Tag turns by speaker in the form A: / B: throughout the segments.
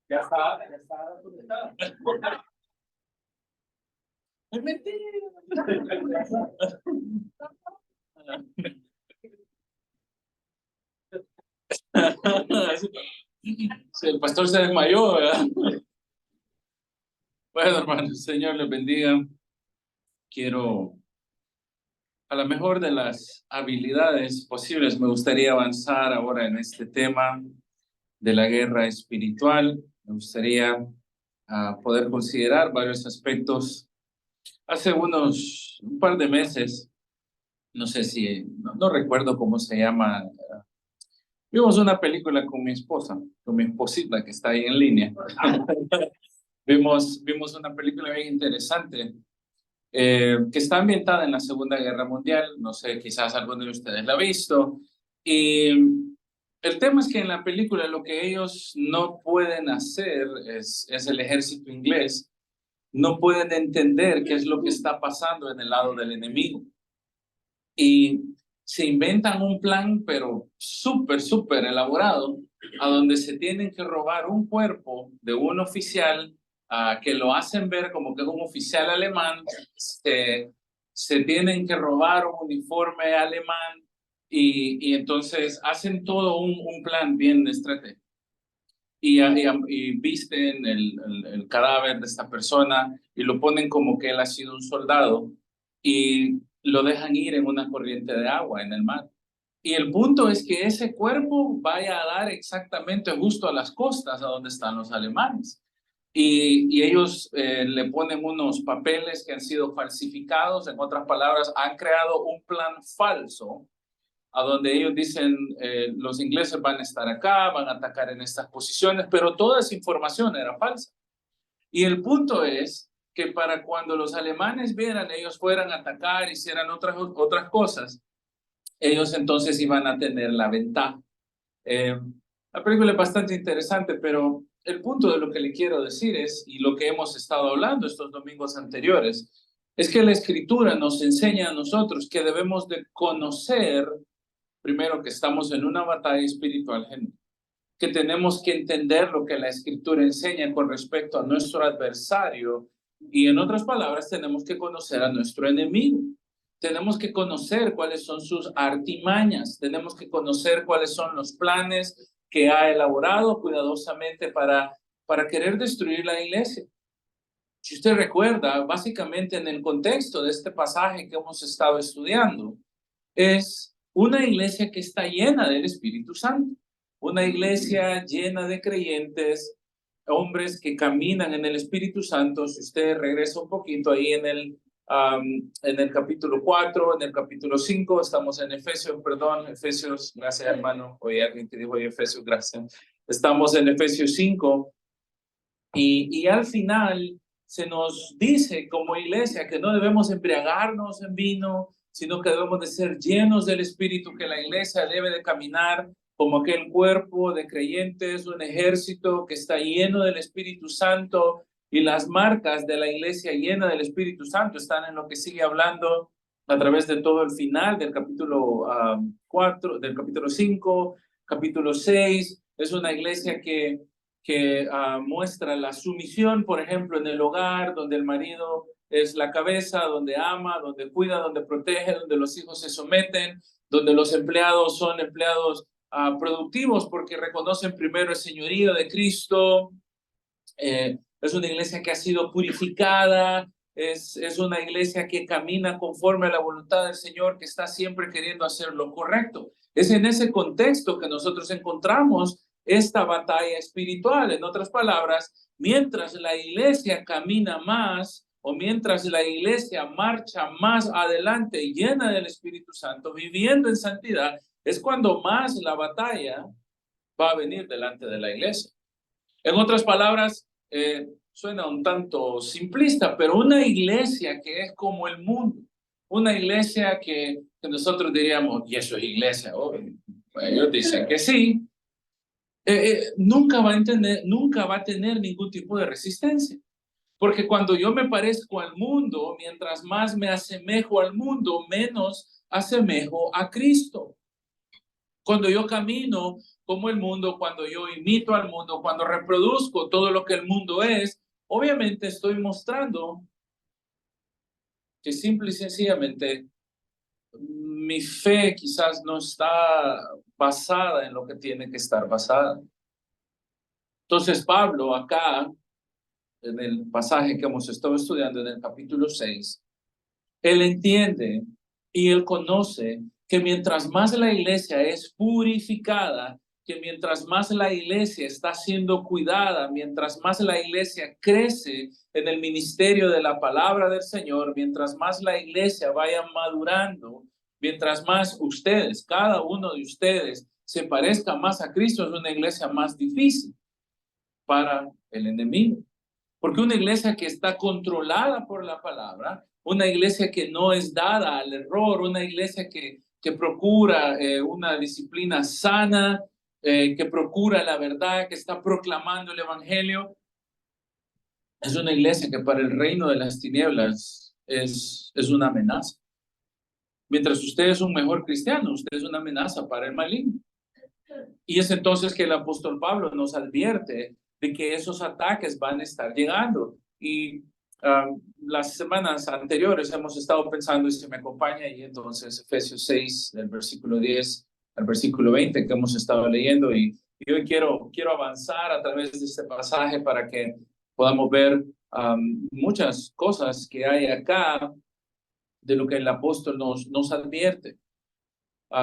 A: Ya está conectado. Es mentira. Sí, el pastor se desmayó, ¿verdad? Bueno, hermanos, Señor les bendiga. Quiero, a la mejor de las habilidades posibles, me gustaría avanzar ahora en este tema de la guerra espiritual. Me gustaría poder considerar varios aspectos. Hace un par de meses, no sé si, no recuerdo cómo se llama, vimos una película con mi esposa, con mi esposita que está ahí en línea. Vimos una película bien interesante que está ambientada en la Segunda Guerra Mundial. No sé, quizás alguno de ustedes la ha visto. Y el tema es que en la película lo que ellos no pueden hacer es el ejército inglés, no pueden entender qué es lo que está pasando en el lado del enemigo. Y se inventan un plan, pero súper elaborado, a donde se tienen que robar un cuerpo de un oficial que lo hacen ver como que es un oficial alemán, se tienen que robar un uniforme alemán y entonces hacen todo un plan bien estratégico. Y visten el cadáver de esta persona y lo ponen como que él ha sido un soldado y lo dejan ir en una corriente de agua en el mar. Y el punto es que ese cuerpo vaya a dar exactamente justo a las costas a donde están los alemanes. Y ellos le ponen unos papeles que han sido falsificados, en otras palabras, han creado un plan falso a donde ellos dicen los ingleses van a estar acá, van a atacar en estas posiciones, pero toda esa información era falsa. Y el punto es que para cuando los alemanes vieran, ellos fueran a atacar, hicieran otras cosas, ellos entonces iban a tener la ventaja. La película es bastante interesante, pero el punto de lo que le quiero decir es, y lo que hemos estado hablando estos domingos anteriores, es que la Escritura nos enseña a nosotros que debemos de conocer primero que estamos en una batalla espiritual, que tenemos que entender lo que la Escritura enseña con respecto a nuestro adversario y en otras palabras tenemos que conocer a nuestro enemigo. Tenemos que conocer cuáles son sus artimañas, tenemos que conocer cuáles son los planes que ha elaborado cuidadosamente para querer destruir la iglesia. Si usted recuerda, básicamente en el contexto de este pasaje que hemos estado estudiando, es una iglesia que está llena del Espíritu Santo, una iglesia llena de creyentes, hombres que caminan en el Espíritu Santo. Si usted regresa un poquito ahí en el capítulo 4, en el capítulo 5, estamos en Efesios, gracias hermano, oye, alguien que dijo Efesios, gracias. Estamos en Efesios 5 y al final se nos dice como iglesia que no debemos embriagarnos en vino, sino que debemos de ser llenos del Espíritu, que la iglesia debe de caminar como aquel cuerpo de creyentes, un ejército que está lleno del Espíritu Santo, y las marcas de la iglesia llena del Espíritu Santo están en lo que sigue hablando a través de todo el final del capítulo 4, del capítulo 5, capítulo 6. Es una iglesia que muestra la sumisión, por ejemplo, en el hogar, donde el marido es la cabeza, donde ama, donde cuida, donde protege, donde los hijos se someten, donde los empleados son empleados productivos porque reconocen primero el señorío de Cristo. Es una iglesia que ha sido purificada, es una iglesia que camina conforme a la voluntad del Señor, que está siempre queriendo hacer lo correcto. Es en ese contexto que nosotros encontramos esta batalla espiritual. En otras palabras, mientras la iglesia camina más o mientras la iglesia marcha más adelante llena del Espíritu Santo, viviendo en santidad, es cuando más la batalla va a venir delante de la iglesia. En otras palabras, suena un tanto simplista, pero una iglesia que es como el mundo, una iglesia que nosotros diríamos, y eso es iglesia, ellos dicen que sí, nunca va a tener ningún tipo de resistencia. Porque cuando yo me parezco al mundo, mientras más me asemejo al mundo, menos asemejo a Cristo. Cuando yo camino como el mundo, cuando yo imito al mundo, cuando reproduzco todo lo que el mundo es, obviamente estoy mostrando que simple y sencillamente mi fe quizás no está basada en lo que tiene que estar basada. Entonces Pablo acá, en el pasaje que hemos estado estudiando en el capítulo 6, él entiende y él conoce que mientras más la iglesia es purificada, que mientras más la iglesia está siendo cuidada, mientras más la iglesia crece en el ministerio de la palabra del Señor, mientras más la iglesia vaya madurando, mientras más ustedes, cada uno de ustedes, se parezca más a Cristo, es una iglesia más difícil para el enemigo. Porque una iglesia que está controlada por la palabra, una iglesia que no es dada al error, una iglesia que procura una disciplina sana, que procura la verdad, que está proclamando el evangelio, es una iglesia que para el reino de las tinieblas es una amenaza. Mientras usted es un mejor cristiano, usted es una amenaza para el maligno. Y es entonces que el apóstol Pablo nos advierte de que esos ataques van a estar llegando. Y las semanas anteriores hemos estado pensando, y se me acompaña, y entonces Efesios 6, del versículo 10 al versículo 20 que hemos estado leyendo. Y hoy quiero avanzar a través de este pasaje para que podamos ver muchas cosas que hay acá de lo que el apóstol nos advierte.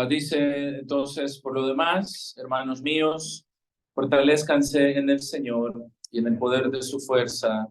A: Dice entonces, por lo demás, hermanos míos, fortalezcanse en el Señor y en el poder de su fuerza,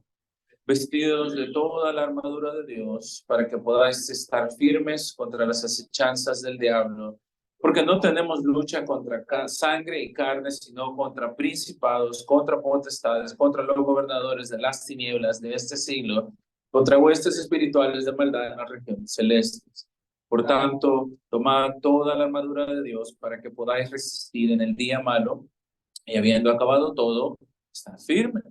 A: vestidos de toda la armadura de Dios, para que podáis estar firmes contra las acechanzas del diablo, porque no tenemos lucha contra sangre y carne, sino contra principados, contra potestades, contra los gobernadores de las tinieblas de este siglo, contra huestes espirituales de maldad en las regiones celestes. Por tanto, tomad toda la armadura de Dios para que podáis resistir en el día malo, y habiendo acabado todo, estad firmes.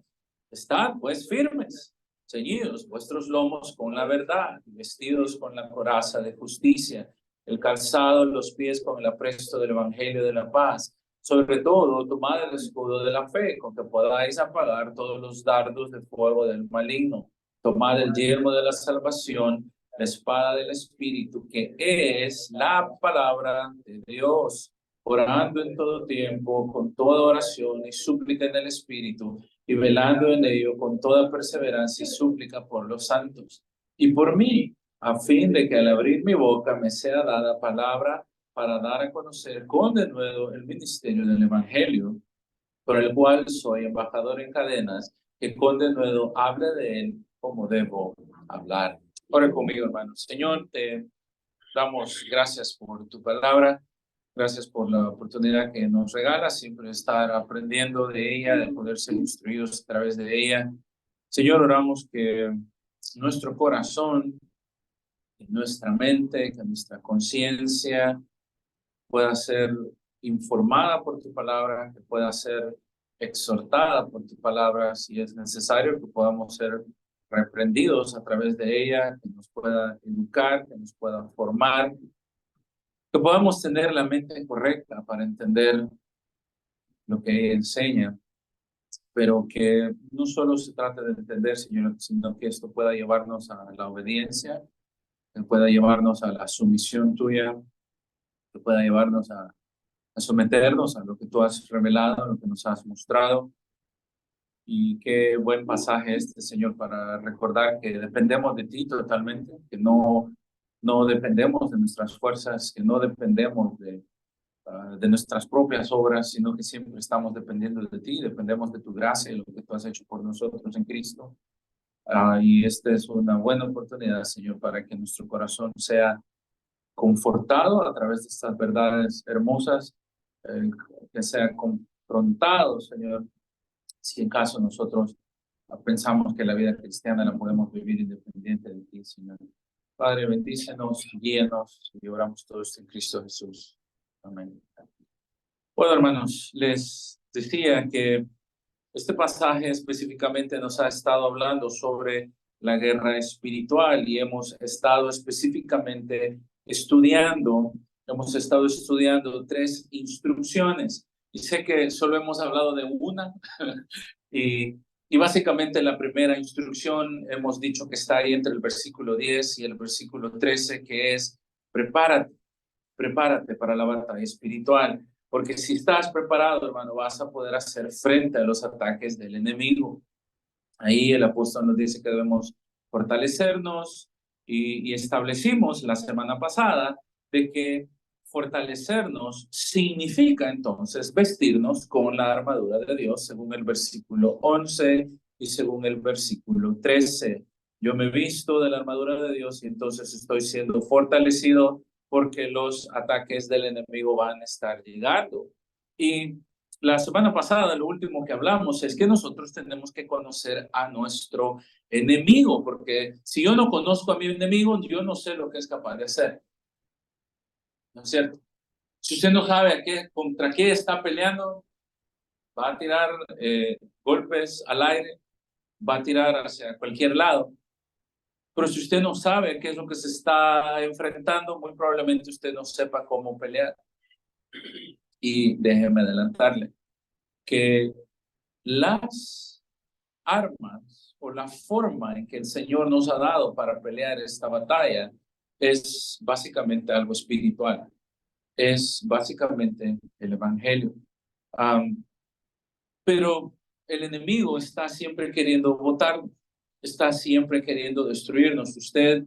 A: Estad pues firmes, ceñidos vuestros lomos con la verdad, vestidos con la coraza de justicia, el calzado en los pies con el apresto del evangelio de la paz. Sobre todo, tomad el escudo de la fe, con que podáis apagar todos los dardos de fuego del maligno. Tomad el yelmo de la salvación, la espada del Espíritu, que es la palabra de Dios, orando en todo tiempo, con toda oración y súplica en el Espíritu, y velando en ello con toda perseverancia y súplica por los santos, y por mí, a fin de que al abrir mi boca me sea dada palabra para dar a conocer con denuedo el ministerio del Evangelio, por el cual soy embajador en cadenas, que con denuedo hable de él como debo hablar. Ora conmigo, hermanos. Señor, te damos gracias por tu palabra. Gracias por la oportunidad que nos regala, siempre estar aprendiendo de ella, de poder ser instruidos a través de ella. Señor, oramos que nuestro corazón, que nuestra mente, que nuestra conciencia pueda ser informada por tu palabra, que pueda ser exhortada por tu palabra, si es necesario, que podamos ser reprendidos a través de ella, que nos pueda educar, que nos pueda formar, que podamos tener la mente correcta para entender lo que ella enseña, pero que no solo se trata de entender, Señor, sino que esto pueda llevarnos a la obediencia, que pueda llevarnos a la sumisión tuya, que pueda llevarnos a someternos a lo que tú has revelado, a lo que nos has mostrado. Y qué buen pasaje este, Señor, para recordar que dependemos de ti totalmente, que no dependemos de nuestras fuerzas, que no dependemos de nuestras propias obras, sino que siempre estamos dependiendo de ti, dependemos de tu gracia y lo que tú has hecho por nosotros en Cristo. Y esta es una buena oportunidad, Señor, para que nuestro corazón sea confortado a través de estas verdades hermosas, que sea confrontado, Señor, si en caso nosotros pensamos que la vida cristiana la podemos vivir independiente de ti, Señor. Padre, bendícenos, guíenos y oramos todo esto en Cristo Jesús. Amén. Bueno, hermanos, les decía que este pasaje específicamente nos ha estado hablando sobre la guerra espiritual y hemos estado específicamente estudiando hemos estado estudiando 3 instrucciones y sé que solo hemos hablado de una y, y básicamente la primera instrucción hemos dicho que está ahí entre el versículo 10 y el versículo 13, que es prepárate, prepárate para la batalla espiritual, porque si estás preparado, hermano, vas a poder hacer frente a los ataques del enemigo. Ahí el apóstol nos dice que debemos fortalecernos y establecimos la semana pasada de que fortalecernos significa entonces vestirnos con la armadura de Dios, según el versículo 11 y según el versículo 13. Yo me visto de la armadura de Dios y entonces estoy siendo fortalecido porque los ataques del enemigo van a estar llegando. Y la semana pasada, lo último que hablamos es que nosotros tenemos que conocer a nuestro enemigo, porque si yo no conozco a mi enemigo, yo no sé lo que es capaz de hacer. ¿No es cierto? Si usted no sabe contra qué está peleando, va a tirar golpes al aire, va a tirar hacia cualquier lado. Pero si usted no sabe qué es lo que se está enfrentando, muy probablemente usted no sepa cómo pelear. Y déjeme adelantarle que las armas o la forma en que el Señor nos ha dado para pelear esta batalla es básicamente algo espiritual, es básicamente el Evangelio. Pero el enemigo está siempre queriendo votarnos, está siempre queriendo destruirnos. Usted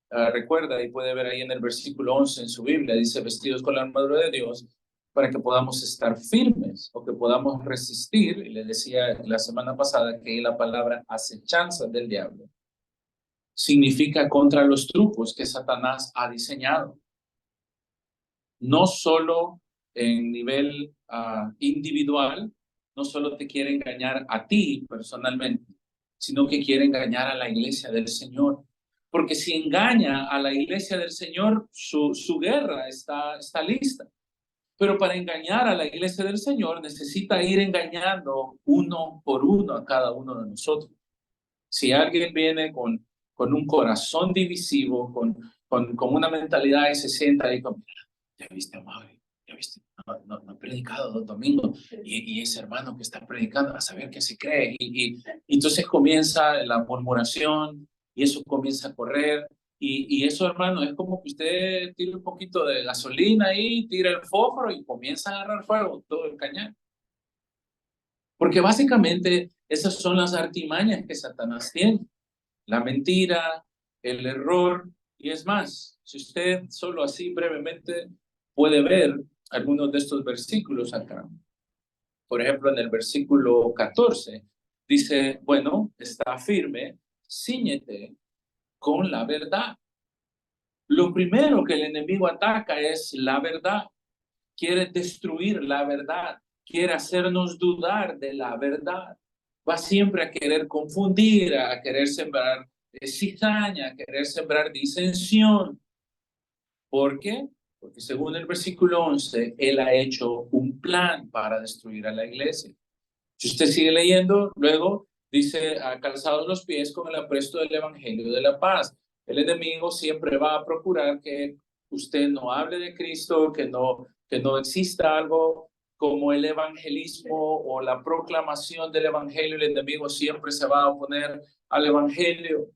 A: recuerda y puede ver ahí en el versículo 11 en su Biblia, dice vestidos con la armadura de Dios para que podamos estar firmes o que podamos resistir. Y le decía la semana pasada que la palabra acechanza del diablo significa contra los trucos que Satanás ha diseñado. No solo en nivel individual, no solo te quiere engañar a ti personalmente, sino que quiere engañar a la iglesia del Señor. Porque si engaña a la iglesia del Señor, su guerra está lista. Pero para engañar a la iglesia del Señor necesita ir engañando uno por uno a cada uno de nosotros. Si alguien viene con un corazón divisivo, con una mentalidad y se sienta ahí como, ya viste, madre, ya viste, no ha predicado 2 domingos y ese hermano que está predicando a saber qué se cree y entonces comienza la murmuración y eso comienza a correr y eso, hermano, es como que usted tira un poquito de gasolina ahí, tira el fósforo y comienza a agarrar fuego todo el cañón. Porque básicamente esas son las artimañas que Satanás tiene. La mentira, el error, y es más, si usted solo así brevemente puede ver algunos de estos versículos acá. Por ejemplo, en el versículo 14 dice, bueno, está firme, cíñete con la verdad. Lo primero que el enemigo ataca es la verdad. Quiere destruir la verdad, quiere hacernos dudar de la verdad. Va siempre a querer confundir, a querer sembrar cizaña, a querer sembrar disensión. ¿Por qué? Porque según el versículo 11, él ha hecho un plan para destruir a la iglesia. Si usted sigue leyendo, luego dice, calzados los pies con el apresto del evangelio de la paz. El enemigo siempre va a procurar que usted no hable de Cristo, que no exista algo como el evangelismo o la proclamación del evangelio. El enemigo siempre se va a oponer al evangelio.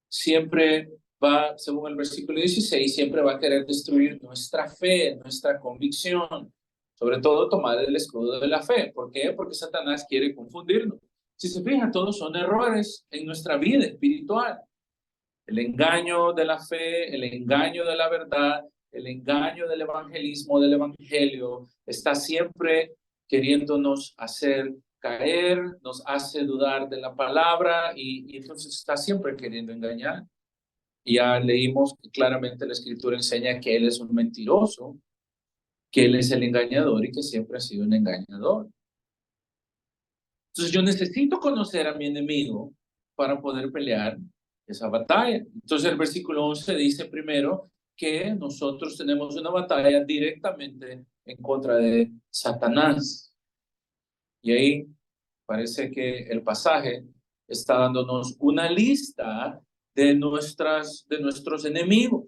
A: Siempre va, según el versículo 16, siempre va a querer destruir nuestra fe, nuestra convicción. Sobre todo tomar el escudo de la fe. ¿Por qué? Porque Satanás quiere confundirnos. Si se fijan, todos son errores en nuestra vida espiritual. El engaño de la fe, el engaño de la verdad, el engaño del evangelismo, del evangelio, está siempre queriéndonos hacer caer, nos hace dudar de la palabra y entonces está siempre queriendo engañar. Ya leímos que claramente la escritura enseña que él es un mentiroso, que él es el engañador y que siempre ha sido un engañador. Entonces yo necesito conocer a mi enemigo para poder pelear esa batalla. Entonces el versículo 11 dice primero que nosotros tenemos una batalla directamente en contra de Satanás. Y ahí parece que el pasaje está dándonos una lista de nuestros enemigos.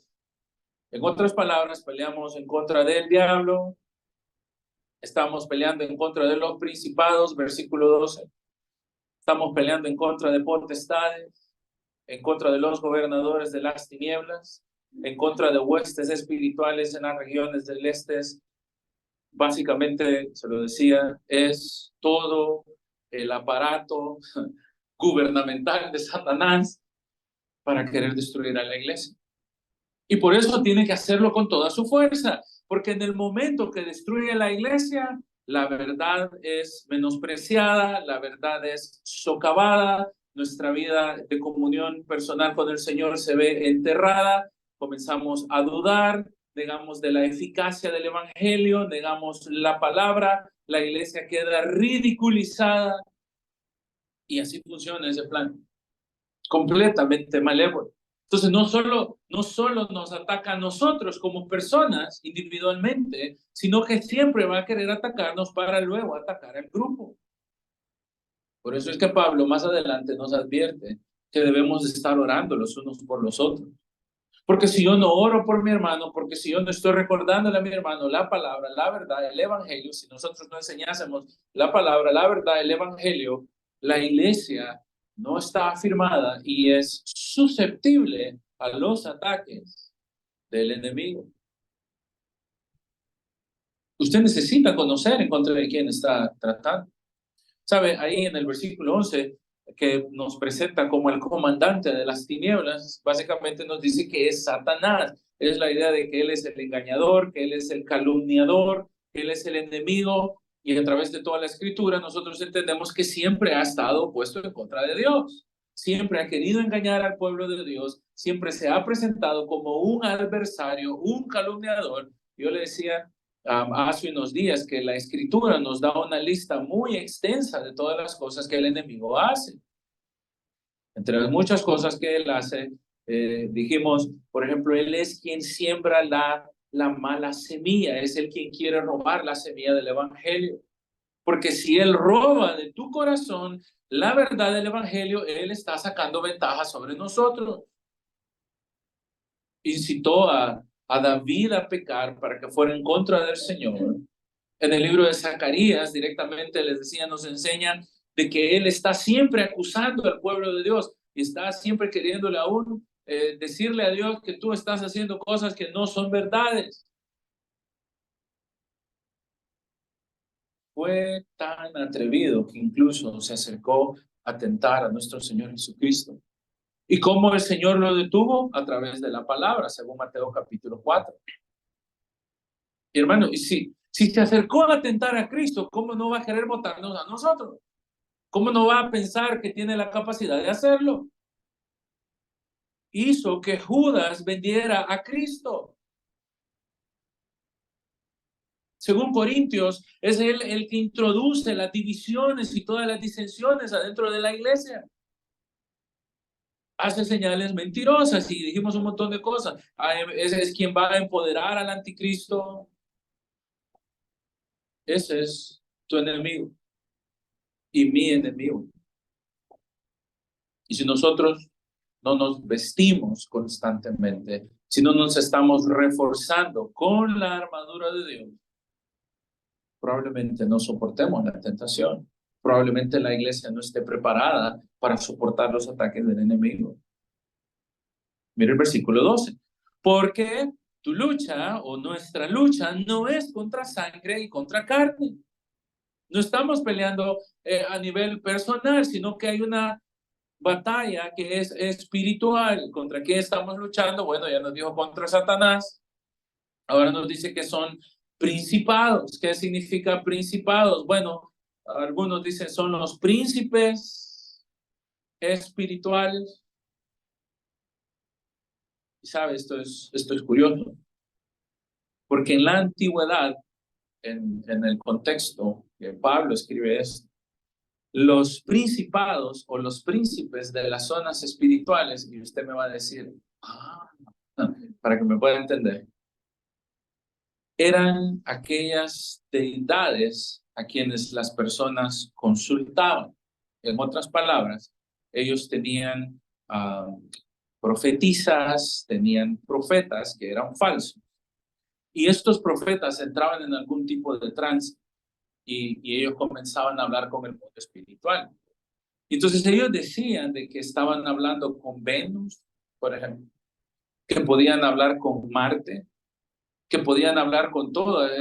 A: En otras palabras, peleamos en contra del diablo, estamos peleando en contra de los principados, versículo 12. Estamos peleando en contra de potestades, en contra de los gobernadores de las tinieblas, en contra de huestes espirituales en las regiones del este. Básicamente, se lo decía, es todo el aparato gubernamental de Satanás para querer destruir a la iglesia. Y por eso tiene que hacerlo con toda su fuerza, porque en el momento que destruye la iglesia, la verdad es menospreciada, la verdad es socavada, nuestra vida de comunión personal con el Señor se ve enterrada, comenzamos a dudar, negamos de la eficacia del evangelio, negamos la palabra, la iglesia queda ridiculizada y así funciona ese plan, completamente malévolo. Entonces, no solo nos ataca a nosotros como personas individualmente, sino que siempre va a querer atacarnos para luego atacar al grupo. Por eso es que Pablo más adelante nos advierte que debemos estar orando los unos por los otros. Porque si yo no oro por mi hermano, porque si yo no estoy recordándole a mi hermano la palabra, la verdad, el evangelio, si nosotros no enseñásemos la palabra, la verdad, el evangelio, la iglesia no está afirmada y es susceptible a los ataques del enemigo. Usted necesita conocer en contra de quién está tratando. ¿Sabe? Ahí en el versículo 11, que nos presenta como el comandante de las tinieblas, básicamente nos dice que es Satanás. Es la idea de que él es el engañador, que él es el calumniador, que él es el enemigo, y a través de toda la escritura nosotros entendemos que siempre ha estado puesto en contra de Dios. Siempre ha querido engañar al pueblo de Dios, siempre se ha presentado como un adversario, un calumniador. Yo le decía hace unos días que la escritura nos da una lista muy extensa de todas las cosas que el enemigo hace. Entre las muchas cosas que él hace, dijimos, por ejemplo, él es quien siembra la mala semilla, es el quien quiere robar la semilla del evangelio. Porque si él roba de tu corazón la verdad del evangelio, él está sacando ventaja sobre nosotros. Incitó a David a pecar para que fuera en contra del Señor. En el libro de Zacarías directamente les decía, nos enseñan de que él está siempre acusando al pueblo de Dios y está siempre queriéndole aún decirle a Dios que tú estás haciendo cosas que no son verdades. Fue tan atrevido que incluso se acercó a tentar a nuestro Señor Jesucristo. ¿Y cómo el Señor lo detuvo? A través de la palabra, según Mateo capítulo 4. Y hermano, y si se acercó a tentar a Cristo, ¿cómo no va a querer votarnos a nosotros? ¿Cómo no va a pensar que tiene la capacidad de hacerlo? Hizo que Judas vendiera a Cristo. Según Corintios, es él el que introduce las divisiones y todas las disensiones adentro de la iglesia. Hace señales mentirosas y dijimos un montón de cosas. Ese es quien va a empoderar al anticristo. Ese es tu enemigo y mi enemigo. Y si nosotros no nos vestimos constantemente, si no nos estamos reforzando con la armadura de Dios, probablemente no soportemos la tentación. Probablemente la iglesia no esté preparada para soportar los ataques del enemigo. Mira el versículo 12. Porque tu lucha o nuestra lucha no es contra sangre y contra carne. No estamos peleando a nivel personal, sino que hay una batalla que es espiritual. ¿Contra qué estamos luchando? Bueno, ya nos dijo contra Satanás. Ahora nos dice que son principados. ¿Qué significa principados? Bueno, algunos dicen son los príncipes espirituales. Y sabe, esto es curioso. Porque en la antigüedad, en el contexto que Pablo escribe esto, los principados o los príncipes de las zonas espirituales, y usted me va a decir, para que me pueda entender, eran aquellas deidades a quienes las personas consultaban. En otras palabras, ellos tenían profetisas, tenían profetas que eran falsos. Y estos profetas entraban en algún tipo de trance y ellos comenzaban a hablar con el mundo espiritual. Entonces ellos decían de que estaban hablando con Venus, por ejemplo, que podían hablar con Marte, que podían hablar con todos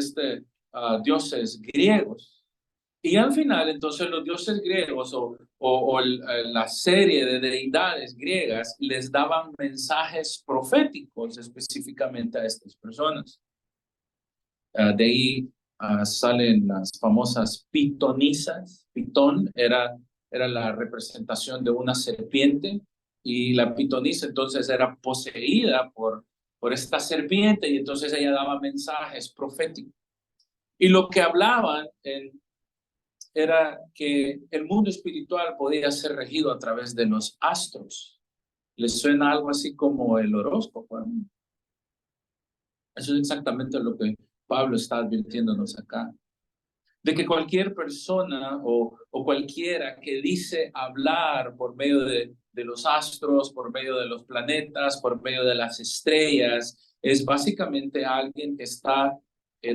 A: dioses griegos. Y al final, entonces, los dioses griegos la serie de deidades griegas les daban mensajes proféticos específicamente a estas personas. De ahí salen las famosas pitonisas. Pitón era la representación de una serpiente y la pitonisa entonces era poseída por esta serpiente y entonces ella daba mensajes proféticos. Y lo que hablaban era que el mundo espiritual podía ser regido a través de los astros. ¿Les suena algo así como el horóscopo? Eso es exactamente lo que Pablo está advirtiéndonos acá. De que cualquier persona o cualquiera que dice hablar por medio de los astros, por medio de los planetas, por medio de las estrellas, es básicamente alguien que está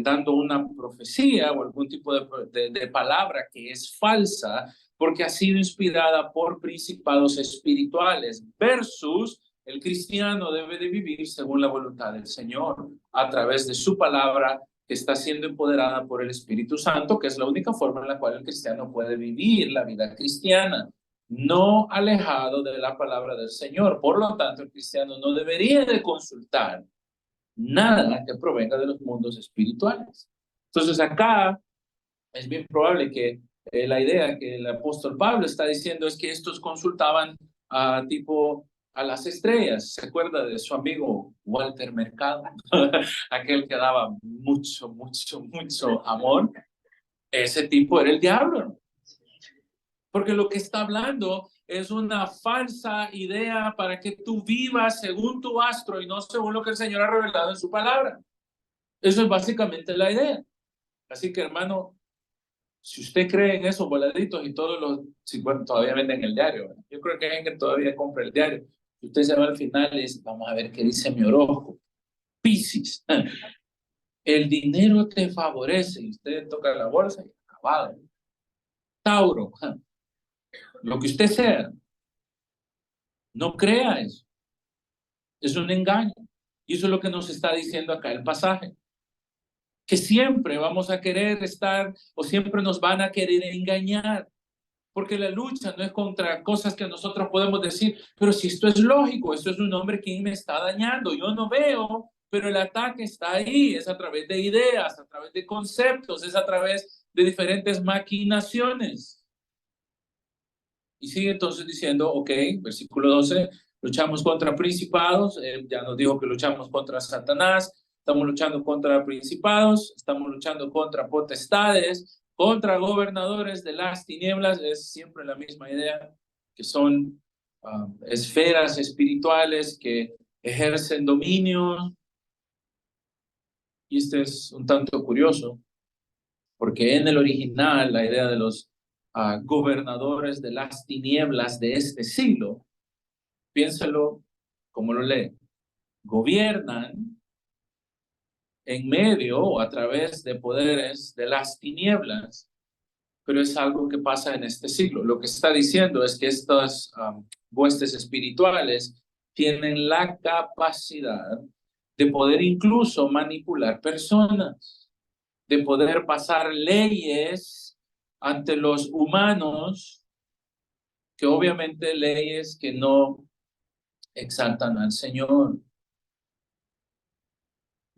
A: dando una profecía o algún tipo de palabra que es falsa porque ha sido inspirada por principados espirituales versus el cristiano debe de vivir según la voluntad del Señor a través de su palabra que está siendo empoderada por el Espíritu Santo, que es la única forma en la cual el cristiano puede vivir la vida cristiana, no alejado de la palabra del Señor. Por lo tanto, el cristiano no debería de consultar nada que provenga de los mundos espirituales. Entonces acá es bien probable que la idea que el apóstol Pablo está diciendo es que estos consultaban a tipo a las estrellas. ¿Se acuerda de su amigo Walter Mercado? Aquel que daba mucho amor. Ese tipo era el diablo. Porque lo que está hablando es una falsa idea para que tú vivas según tu astro y no según lo que el Señor ha revelado en su palabra. Eso es básicamente la idea. Así que, hermano, si usted cree en esos voladitos y todos los, si, bueno, todavía venden el diario, ¿verdad? Yo creo que hay gente que todavía compra el diario. Si usted se va al final y dice, vamos a ver qué dice mi horóscopo. Piscis, el dinero te favorece y usted toca la bolsa y acabado. Tauro, lo que usted sea, no crea eso. Es un engaño. Y eso es lo que nos está diciendo acá el pasaje. Que siempre vamos a querer estar o siempre nos van a querer engañar. Porque la lucha no es contra cosas que nosotros podemos decir, pero si esto es lógico, esto es un hombre quien me está dañando, yo no veo, pero el ataque está ahí, es a través de ideas, a través de conceptos, es a través de diferentes maquinaciones. Y sigue entonces diciendo, ok, versículo 12, luchamos contra principados, ya nos dijo que luchamos contra Satanás, estamos luchando contra principados, estamos luchando contra potestades, contra gobernadores de las tinieblas, es siempre la misma idea, que son esferas espirituales que ejercen dominio. Y este es un tanto curioso, porque en el original la idea de los gobernadores de las tinieblas de este siglo, piénselo como lo lee, gobiernan en medio o a través de poderes de las tinieblas, pero es algo que pasa en este siglo. Lo que está diciendo es que estas huestes espirituales tienen la capacidad de poder incluso manipular personas, de poder pasar leyes ante los humanos, que obviamente leyes que no exaltan al Señor.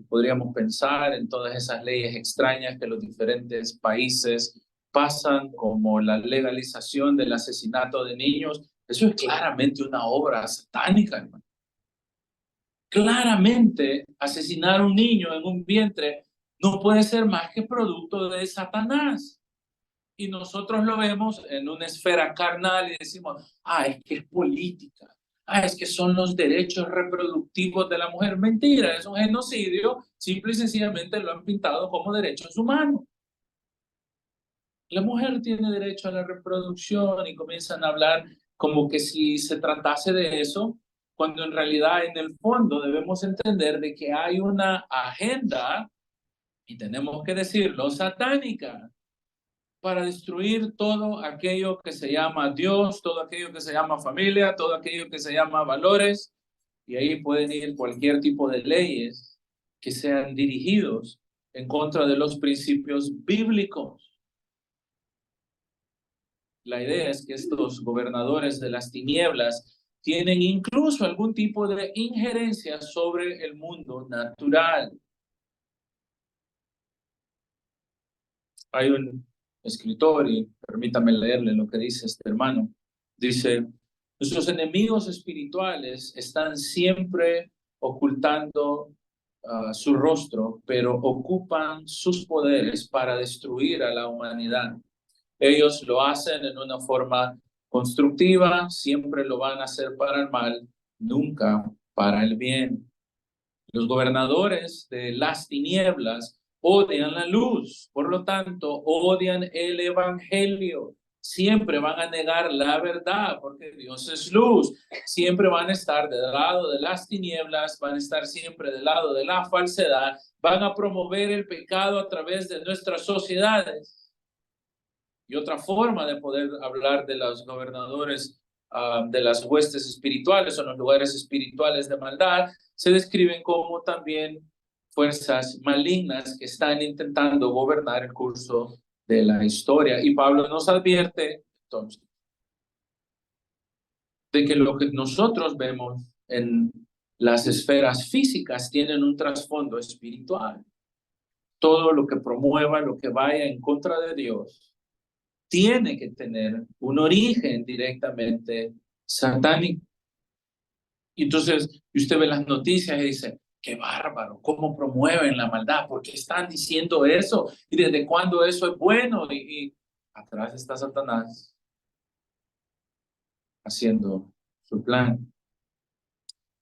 A: Podríamos pensar en todas esas leyes extrañas que los diferentes países pasan, como la legalización del asesinato de niños. Eso es claramente una obra satánica, hermano. Claramente, asesinar a un niño en un vientre no puede ser más que producto de Satanás. Y nosotros lo vemos en una esfera carnal y decimos, es que es política, es que son los derechos reproductivos de la mujer. Mentira, es un genocidio, simple y sencillamente lo han pintado como derechos humanos. La mujer tiene derecho a la reproducción y comienzan a hablar como que si se tratase de eso, cuando en realidad en el fondo debemos entender de que hay una agenda, y tenemos que decirlo, satánica, para destruir todo aquello que se llama Dios, todo aquello que se llama familia, todo aquello que se llama valores, y ahí pueden ir cualquier tipo de leyes que sean dirigidos en contra de los principios bíblicos. La idea es que estos gobernadores de las tinieblas tienen incluso algún tipo de injerencia sobre el mundo natural. Hay un escritor, y permítame leerle lo que dice este hermano. Dice, nuestros enemigos espirituales están siempre ocultando su rostro, pero ocupan sus poderes para destruir a la humanidad. Ellos lo hacen en una forma constructiva, siempre lo van a hacer para el mal, nunca para el bien. Los gobernadores de las tinieblas odian la luz, por lo tanto, odian el evangelio. Siempre van a negar la verdad porque Dios es luz. Siempre van a estar del lado de las tinieblas, van a estar siempre del lado de la falsedad, van a promover el pecado a través de nuestras sociedades. Y otra forma de poder hablar de los gobernadores, de las huestes espirituales o los lugares espirituales de maldad, se describen como también fuerzas malignas que están intentando gobernar el curso de la historia. Y Pablo nos advierte, entonces, de que lo que nosotros vemos en las esferas físicas tienen un trasfondo espiritual. Todo lo que promueva, lo que vaya en contra de Dios, tiene que tener un origen directamente satánico. Y entonces usted ve las noticias y dice, qué bárbaro, cómo promueven la maldad, ¿por qué están diciendo eso? ¿Y desde cuándo eso es bueno? Y atrás está Satanás haciendo su plan.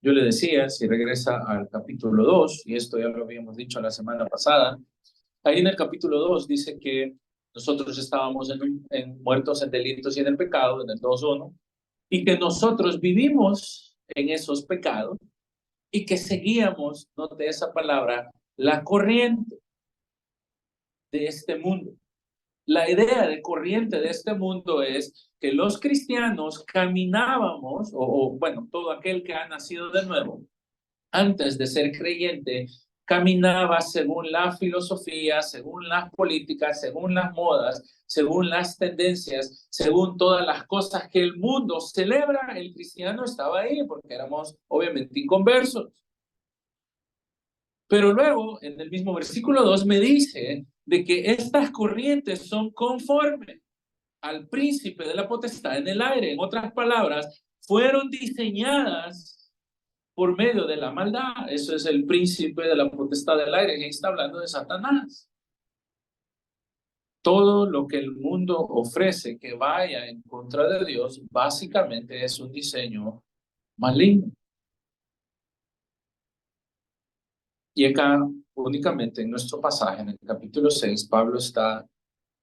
A: Yo le decía, si regresa al capítulo 2, y esto ya lo habíamos dicho la semana pasada, ahí en el capítulo 2 dice que nosotros estábamos muertos en delitos y en el pecado, en el 2:1, y que nosotros vivimos en esos pecados y que seguíamos, note esa palabra, la corriente de este mundo. La idea de corriente de este mundo es que los cristianos caminábamos, bueno, todo aquel que ha nacido de nuevo, antes de ser creyente, caminaba según la filosofía, según las políticas, según las modas, según las tendencias, según todas las cosas que el mundo celebra. El cristiano estaba ahí porque éramos obviamente inconversos. Pero luego, en el mismo versículo 2, me dice de que estas corrientes son conformes al príncipe de la potestad en el aire. En otras palabras, fueron diseñadas por medio de la maldad. Eso es el príncipe de la potestad del aire. Y está hablando de Satanás. Todo lo que el mundo ofrece que vaya en contra de Dios, básicamente es un diseño maligno. Y acá, únicamente en nuestro pasaje, en el capítulo 6, Pablo está,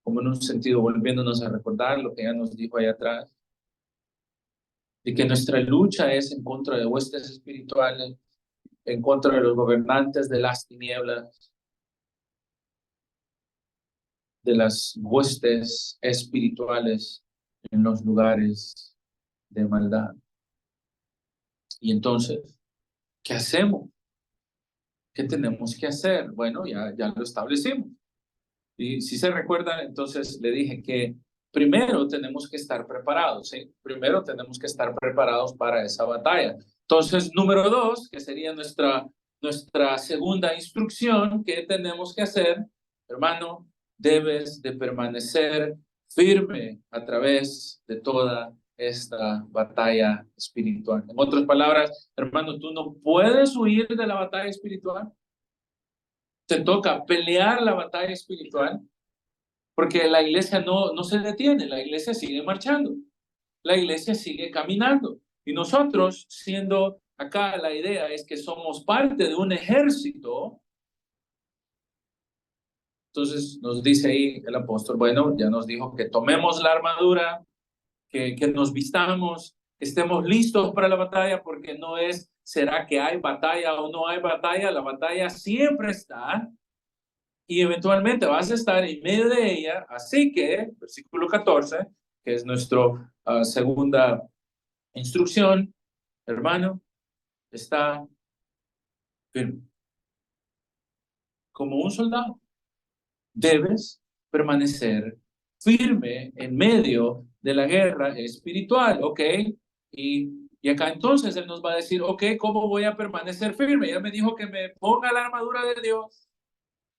A: como en un sentido, volviéndonos a recordar lo que ya nos dijo allá atrás, de que nuestra lucha es en contra de huestes espirituales, en contra de los gobernantes de las tinieblas, de las huestes espirituales en los lugares de maldad. Y entonces, ¿qué hacemos? ¿Qué tenemos que hacer? Bueno, ya lo establecimos. Y si se recuerdan, entonces le dije que primero tenemos que estar preparados, ¿sí? Primero tenemos que estar preparados para esa batalla. Entonces, número 2, que sería nuestra segunda instrucción, ¿qué tenemos que hacer? Hermano, debes de permanecer firme a través de toda esta batalla espiritual. En otras palabras, hermano, tú no puedes huir de la batalla espiritual. Te toca pelear la batalla espiritual, porque la iglesia no se detiene, la iglesia sigue marchando, la iglesia sigue caminando. Y nosotros, siendo acá la idea es que somos parte de un ejército, entonces nos dice ahí el apóstol, bueno, ya nos dijo que tomemos la armadura, que nos vistamos, estemos listos para la batalla, porque no es, ¿será que hay batalla o no hay batalla? La batalla siempre está y eventualmente vas a estar en medio de ella. Así que, versículo 14, que es nuestra segunda instrucción, hermano, está firme. Como un soldado, debes permanecer firme en medio de la guerra espiritual, ¿ok? Y acá entonces Él nos va a decir, ok, ¿cómo voy a permanecer firme? Ya me dijo que me ponga la armadura de Dios,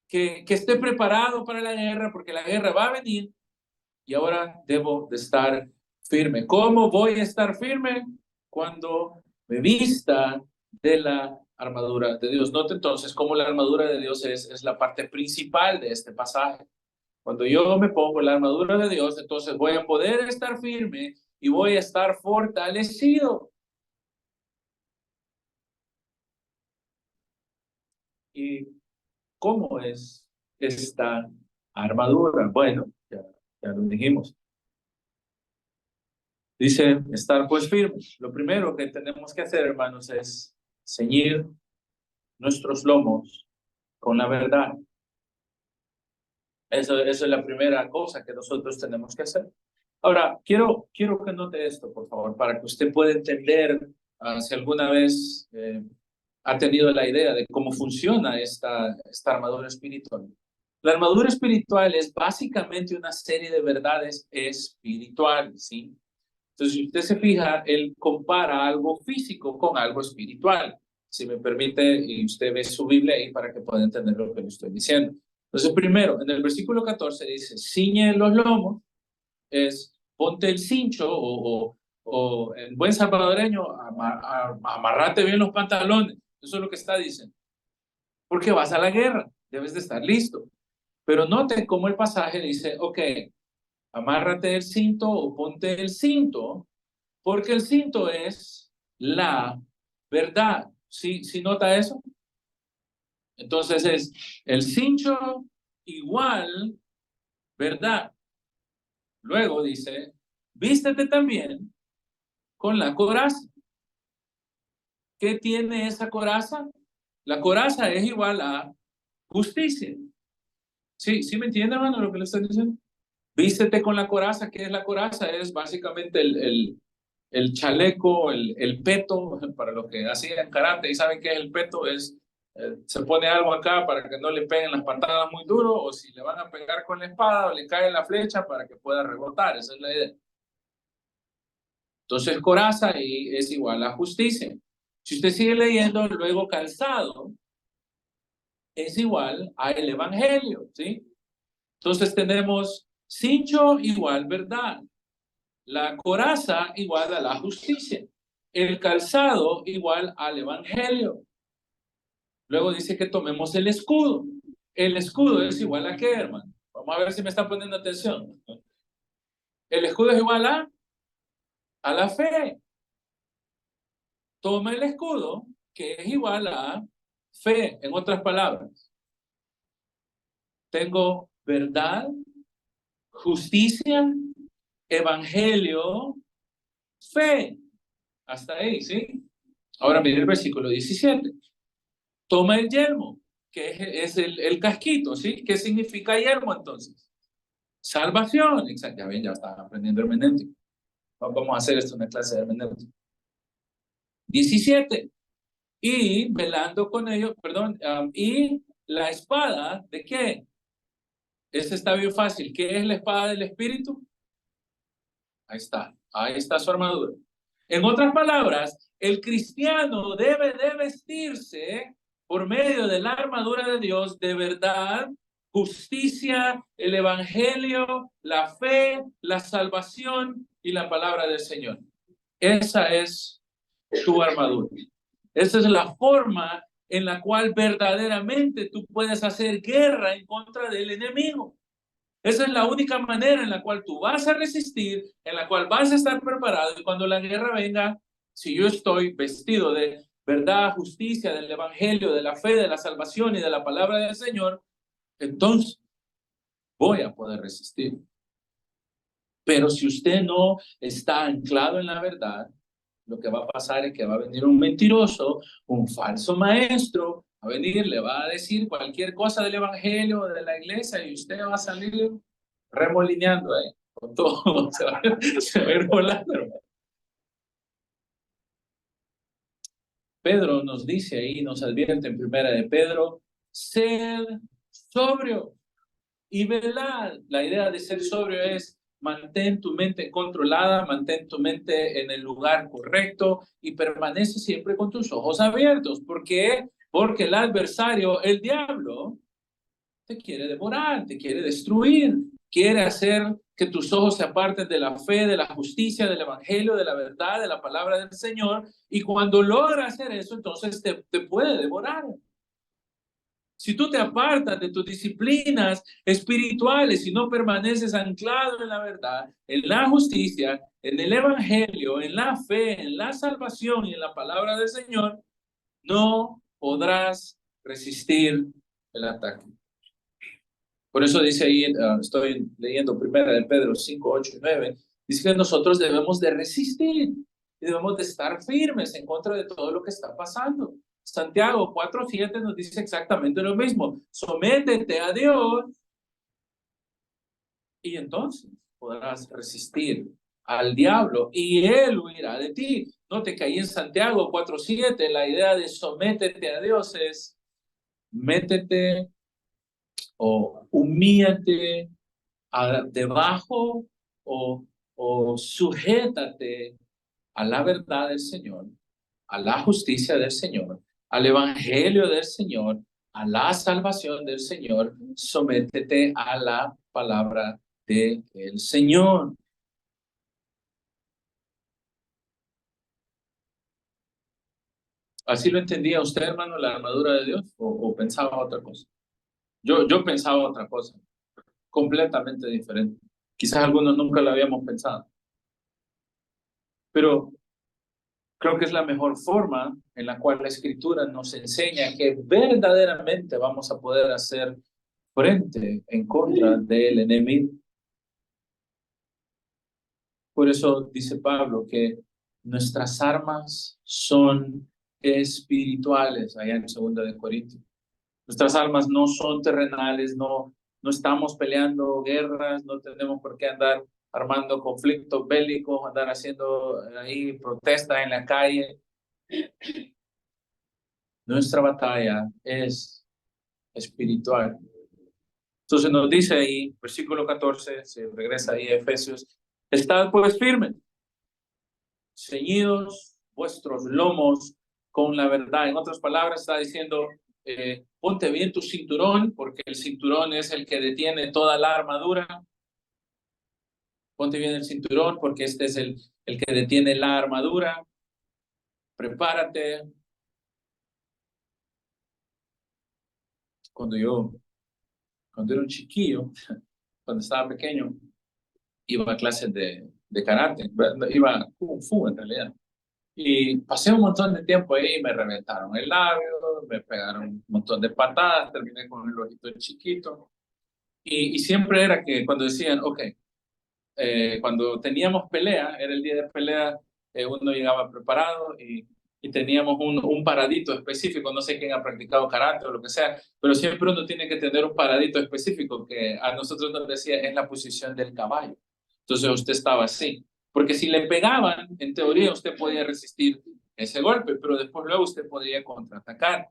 A: que esté preparado para la guerra, porque la guerra va a venir y ahora debo de estar firme. ¿Cómo voy a estar firme? Cuando me vista de la armadura de Dios. Note entonces cómo la armadura de Dios es la parte principal de este pasaje. Cuando yo me pongo la armadura de Dios, entonces voy a poder estar firme y voy a estar fortalecido. ¿Y cómo es esta armadura? Bueno, ya lo dijimos. Dice, estar pues firmes. Lo primero que tenemos que hacer, hermanos, es ceñir nuestros lomos con la verdad. Eso es la primera cosa que nosotros tenemos que hacer. Ahora, quiero que note esto, por favor, para que usted pueda entender si alguna vez ha tenido la idea de cómo funciona esta armadura espiritual. La armadura espiritual es básicamente una serie de verdades espirituales, ¿sí? Entonces, si usted se fija, él compara algo físico con algo espiritual. Si me permite, y usted ve su Biblia ahí para que pueda entender lo que le estoy diciendo. Entonces, primero, en el versículo 14 dice, ciñe los lomos, es ponte el cincho o en buen salvadoreño, amarrate bien los pantalones. Eso es lo que está diciendo. Porque vas a la guerra, debes de estar listo. Pero noten cómo el pasaje dice, ok, amárrate el cinto o ponte el cinto, porque el cinto es la verdad. ¿Sí nota eso? Entonces es el cincho igual verdad. Luego dice, vístete también con la coraza. ¿Qué tiene esa coraza? La coraza es igual a justicia. ¿Sí me entiende, hermano, lo que le estoy diciendo? Vístete con la coraza. ¿Qué es la coraza? Es básicamente el chaleco, el peto, para los que hacían karate y saben qué es el peto, se pone algo acá para que no le peguen las patadas muy duro, o si le van a pegar con la espada o le cae la flecha para que pueda rebotar. Esa es la idea. Entonces, coraza es igual a justicia. Si usted sigue leyendo, luego calzado es igual a el evangelio, ¿sí? Entonces tenemos cincho igual verdad, la coraza igual a la justicia, el calzado igual al evangelio. Luego dice que tomemos el escudo. El escudo es igual a qué, hermano? Vamos a ver si me está poniendo atención. El escudo es igual a la fe. Toma el escudo, que es igual a fe, en otras palabras. Tengo verdad, justicia, evangelio, fe. Hasta ahí, ¿sí? Ahora mire el versículo 17. Toma el yelmo, que es el casquito, ¿sí? ¿Qué significa yelmo entonces? Salvación. Exacto, ya ven, ya están aprendiendo hermenéutica. Vamos a hacer esto una clase de hermenéutica. 17. Y velando con ello, perdón, y la espada, ¿de qué? Este está bien fácil. ¿Qué es la espada del Espíritu? Ahí está su armadura. En otras palabras, el cristiano debe de vestirse por medio de la armadura de Dios de verdad, justicia, el evangelio, la fe, la salvación y la palabra del Señor. Esa es tu armadura. Esa es la forma en la cual verdaderamente tú puedes hacer guerra en contra del enemigo. Esa es la única manera en la cual tú vas a resistir, en la cual vas a estar preparado. Y cuando la guerra venga, si yo estoy vestido de verdad, justicia, del evangelio, de la fe, de la salvación y de la palabra del Señor, entonces voy a poder resistir. Pero si usted no está anclado en la verdad, lo que va a pasar es que va a venir un mentiroso, un falso maestro, va a venir, le va a decir cualquier cosa del evangelio, de la iglesia, y usted va a salir remolineando ahí, con todo, se va a ir volando, hermano. Pedro nos dice ahí, nos advierte en primera de Pedro, sed sobrio y velad. La idea de ser sobrio es mantén tu mente controlada, mantén tu mente en el lugar correcto y permanece siempre con tus ojos abiertos. ¿Por qué? Porque el adversario, el diablo, te quiere devorar, te quiere destruir, quiere hacer que tus ojos se aparten de la fe, de la justicia, del evangelio, de la verdad, de la palabra del Señor. Y cuando logra hacer eso, entonces te puede devorar. Si tú te apartas de tus disciplinas espirituales y no permaneces anclado en la verdad, en la justicia, en el evangelio, en la fe, en la salvación y en la palabra del Señor, no podrás resistir el ataque. Por eso dice ahí, estoy leyendo primera de Pedro 5, 8 y 9, dice que nosotros debemos de resistir y debemos de estar firmes en contra de todo lo que está pasando. Santiago 4, 7 nos dice exactamente lo mismo. Sométete a Dios y entonces podrás resistir al diablo y él huirá de ti. Note que ahí en Santiago 4, 7 la idea de sométete a Dios es métete o humíllate debajo o sujétate a la verdad del Señor, a la justicia del Señor, al evangelio del Señor, a la salvación del Señor, sométete a la palabra del Señor. ¿Así lo entendía usted, hermano, la armadura de Dios? ¿O pensaba otra cosa? Yo pensaba otra cosa, completamente diferente. Quizás algunos nunca lo habíamos pensado. Pero creo que es la mejor forma en la cual la Escritura nos enseña que verdaderamente vamos a poder hacer frente en contra del enemigo. Por eso dice Pablo que nuestras armas son espirituales, allá en 2 Corintios. Nuestras armas no son terrenales, no estamos peleando guerras, no tenemos por qué andar armando conflictos bélicos, andar haciendo ahí protestas en la calle. Nuestra batalla es espiritual. Entonces nos dice ahí, versículo 14, se regresa ahí a Efesios, estad pues firmes, ceñidos vuestros lomos con la verdad. En otras palabras está diciendo, ponte bien tu cinturón, porque el cinturón es el que detiene toda la armadura. Ponte bien el cinturón, porque este es el que detiene la armadura. Prepárate. Cuando era un chiquillo, cuando estaba pequeño, iba a clases de karate, iba a Kung Fu en realidad. Y pasé un montón de tiempo ahí, me reventaron el labio, me pegaron un montón de patadas, terminé con el ojito chiquito. Y siempre era que cuando decían, ok, cuando teníamos pelea, era el día de pelea, uno llegaba preparado y teníamos un paradito específico, no sé quién ha practicado karate o lo que sea, pero siempre uno tiene que tener un paradito específico que a nosotros nos decía es la posición del caballo. Entonces usted estaba así, porque si le pegaban, en teoría usted podía resistir ese golpe, pero después luego usted podría contraatacar.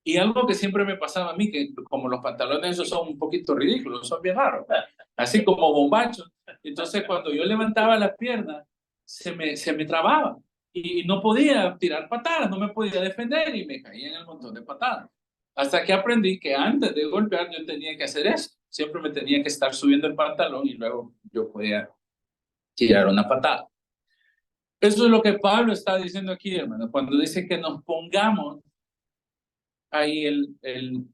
A: Y algo que siempre me pasaba a mí, que como los pantalones esos son un poquito ridículos, son bien raros, así como bombachos. Entonces cuando yo levantaba las piernas, se me trababa y no podía tirar patadas, no me podía defender y me caía en el montón de patadas. Hasta que aprendí que antes de golpear yo tenía que hacer eso. Siempre me tenía que estar subiendo el pantalón y luego yo podía tirar una patada. Eso es lo que Pablo está diciendo aquí, hermano, cuando dice que nos pongamos ahí el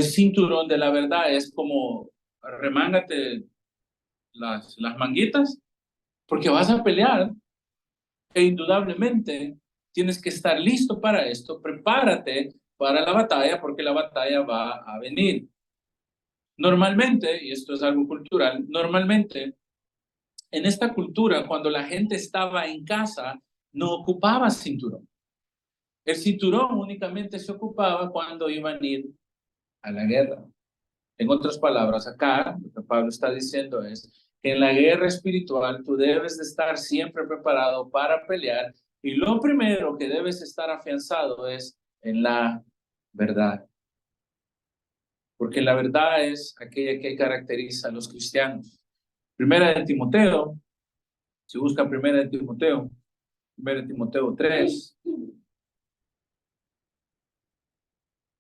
A: cinturón de la verdad. Es como remángate las manguitas porque vas a pelear e indudablemente tienes que estar listo para esto. Prepárate para la batalla porque la batalla va a venir. Normalmente, y esto es algo cultural, normalmente En esta cultura, cuando la gente estaba en casa, no ocupaba cinturón. El cinturón únicamente se ocupaba cuando iban a ir a la guerra. En otras palabras, acá lo que Pablo está diciendo es que en la guerra espiritual tú debes de estar siempre preparado para pelear y lo primero que debes estar afianzado es en la verdad. Porque la verdad es aquella que caracteriza a los cristianos. Primera de Timoteo, si busca Primera de Timoteo 3,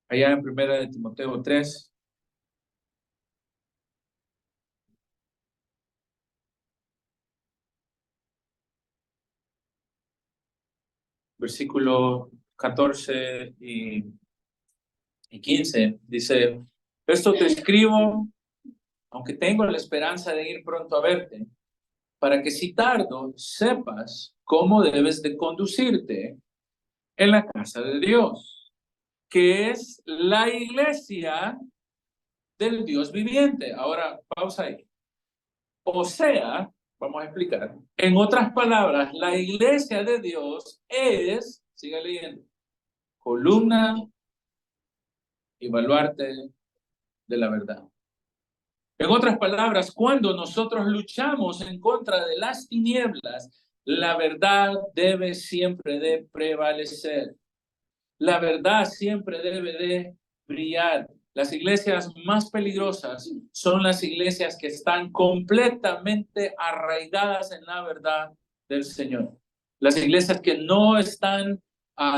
A: allá en Primera de Timoteo 3, versículo 14 y 15, dice, esto te escribo, aunque tengo la esperanza de ir pronto a verte, para que si tardo sepas cómo debes de conducirte en la casa de Dios, que es la iglesia del Dios viviente. Ahora, pausa ahí. O sea, vamos a explicar. En otras palabras, la iglesia de Dios es, sigue leyendo, columna y baluarte de la verdad. En otras palabras, cuando nosotros luchamos en contra de las tinieblas, la verdad debe siempre de prevalecer. La verdad siempre debe de brillar. Las iglesias más peligrosas son las iglesias que están completamente arraigadas en la verdad del Señor. Las iglesias que no están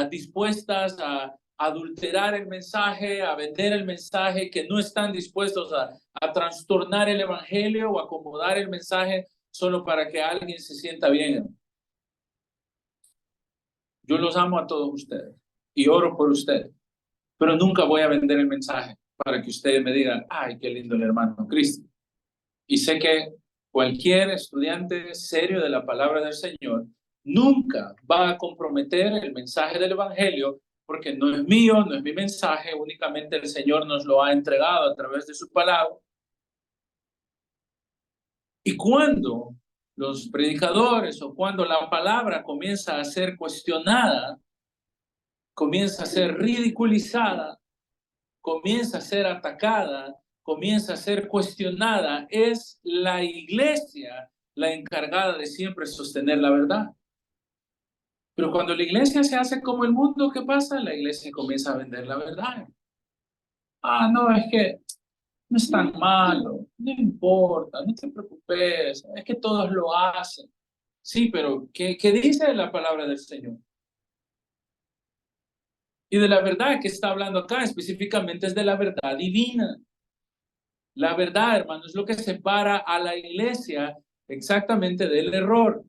A: dispuestas a adulterar el mensaje, a vender el mensaje, que no están dispuestos a trastornar el evangelio o acomodar el mensaje solo para que alguien se sienta bien. Yo los amo a todos ustedes y oro por ustedes, pero nunca voy a vender el mensaje para que ustedes me digan, ay, qué lindo el hermano Cristo. Y sé que cualquier estudiante serio de la palabra del Señor nunca va a comprometer el mensaje del evangelio porque no es mío, no es mi mensaje, únicamente el Señor nos lo ha entregado a través de su palabra. Y cuando los predicadores o cuando la palabra comienza a ser cuestionada, comienza a ser ridiculizada, comienza a ser atacada, comienza a ser cuestionada, es la iglesia la encargada de siempre sostener la verdad. Pero cuando la iglesia se hace como el mundo, ¿qué pasa? La iglesia comienza a vender la verdad. Ah, no, es que no es tan malo, no importa, no te preocupes, es que todos lo hacen. Sí, pero ¿qué dice la palabra del Señor? Y de la verdad que está hablando acá específicamente es de la verdad divina. La verdad, hermano, es lo que separa a la iglesia exactamente del error.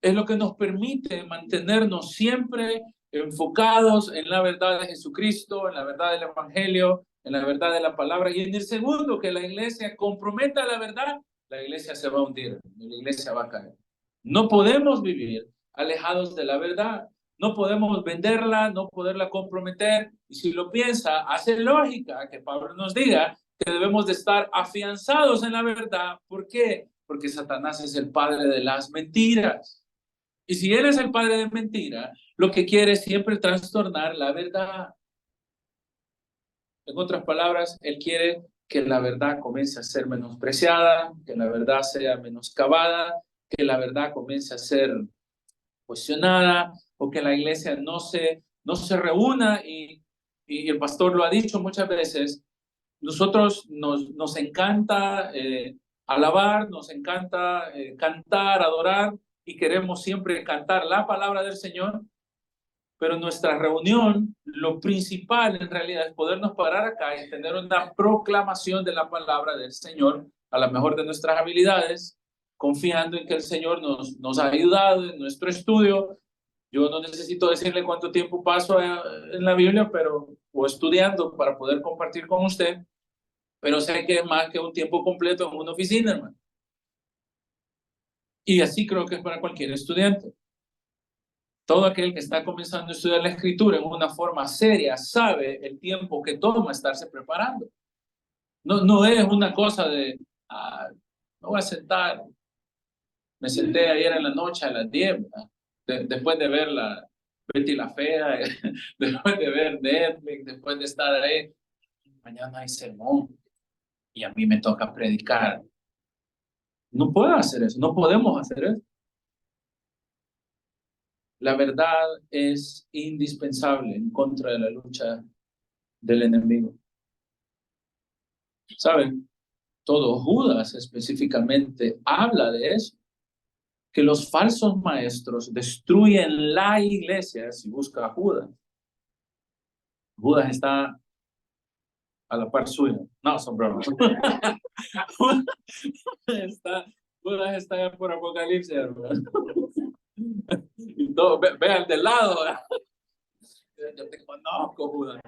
A: Es lo que nos permite mantenernos siempre enfocados en la verdad de Jesucristo, en la verdad del Evangelio, en la verdad de la palabra. Y en el segundo, que la iglesia comprometa la verdad, la iglesia se va a hundir, la iglesia va a caer. No podemos vivir alejados de la verdad. No podemos venderla, no poderla comprometer. Y si lo piensa, hace lógica que Pablo nos diga que debemos de estar afianzados en la verdad. ¿Por qué? Porque Satanás es el padre de las mentiras. Y si él es el padre de mentira, lo que quiere es siempre trastornar la verdad. En otras palabras, él quiere que la verdad comience a ser menospreciada, que la verdad sea menoscabada, que la verdad comience a ser cuestionada o que la iglesia no se reúna y el pastor lo ha dicho muchas veces, nosotros nos encanta alabar, nos encanta cantar, adorar y queremos siempre cantar la palabra del Señor, pero nuestra reunión, lo principal en realidad es podernos parar acá y tener una proclamación de la palabra del Señor a la mejor de nuestras habilidades, confiando en que el Señor nos ha ayudado en nuestro estudio. Yo no necesito decirle cuánto tiempo paso en la Biblia, o estudiando para poder compartir con usted, pero sé que es más que un tiempo completo en una oficina, hermano. Y así creo que es para cualquier estudiante. Todo aquel que está comenzando a estudiar la escritura en una forma seria sabe el tiempo que toma estarse preparando. No es una cosa de me voy a sentar. Me senté ayer en la noche a las 10, después de ver la Betty la Fea, después de ver Netflix, después de estar ahí. Mañana hay sermón y a mí me toca predicar. No puedo hacer eso, no podemos hacer eso. La verdad es indispensable en contra de la lucha del enemigo. ¿Saben? Todo Judas específicamente habla de eso, que los falsos maestros destruyen la iglesia si busca a Judas. Judas está a la par suya. No, son bromas. Judas está por Apocalipsis, hermano. Y todo, vean del lado. Yo te conozco, Judas.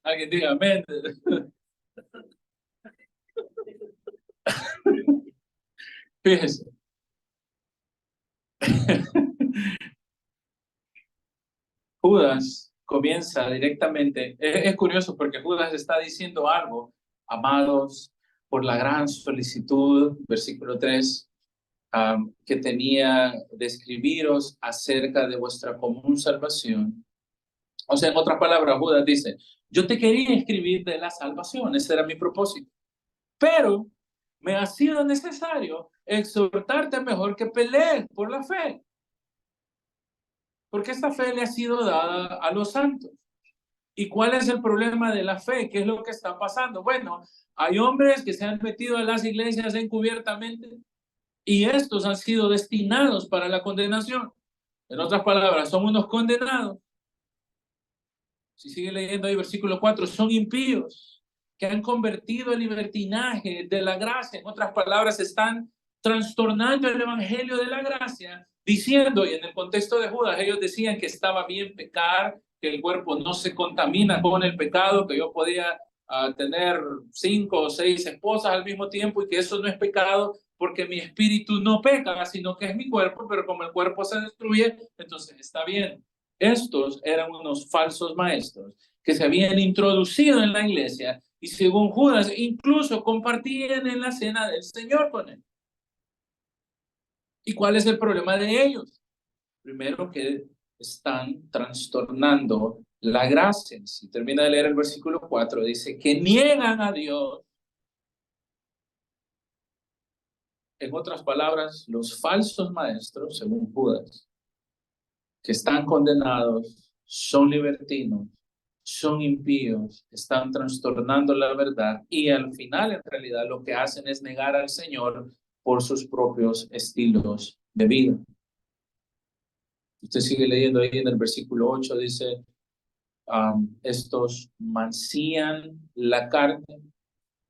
A: Alguien diga amén. Fíjese. Judas comienza directamente. Es curioso porque Judas está diciendo algo, amados, por la gran solicitud, versículo 3, que tenía de escribiros acerca de vuestra común salvación. O sea, en otras palabras, Judas dice, yo te quería escribir de la salvación, ese era mi propósito, pero me ha sido necesario exhortarte mejor que pelees por la fe, porque esta fe le ha sido dada a los santos. ¿Y cuál es el problema de la fe? ¿Qué es lo que está pasando? Bueno, hay hombres que se han metido a las iglesias encubiertamente y estos han sido destinados para la condenación. En otras palabras, son unos condenados. Si sigue leyendo ahí versículo 4, son impíos que han convertido el libertinaje de la gracia. En otras palabras, están trastornando el evangelio de la gracia, diciendo, y en el contexto de Judas, ellos decían que estaba bien pecar, que el cuerpo no se contamina con el pecado, que yo podía tener 5 o 6 esposas al mismo tiempo y que eso no es pecado porque mi espíritu no peca, sino que es mi cuerpo, pero como el cuerpo se destruye, entonces está bien. Estos eran unos falsos maestros que se habían introducido en la iglesia y según Judas incluso compartían en la cena del Señor con él. ¿Y cuál es el problema de ellos? Primero, que están trastornando la gracia. Si termina de leer el versículo 4, dice que niegan a Dios. En otras palabras, los falsos maestros, según Judas, que están condenados, son libertinos, son impíos, están trastornando la verdad y al final en realidad lo que hacen es negar al Señor por sus propios estilos de vida. Usted sigue leyendo ahí en el versículo 8, dice, estos mancían la carne,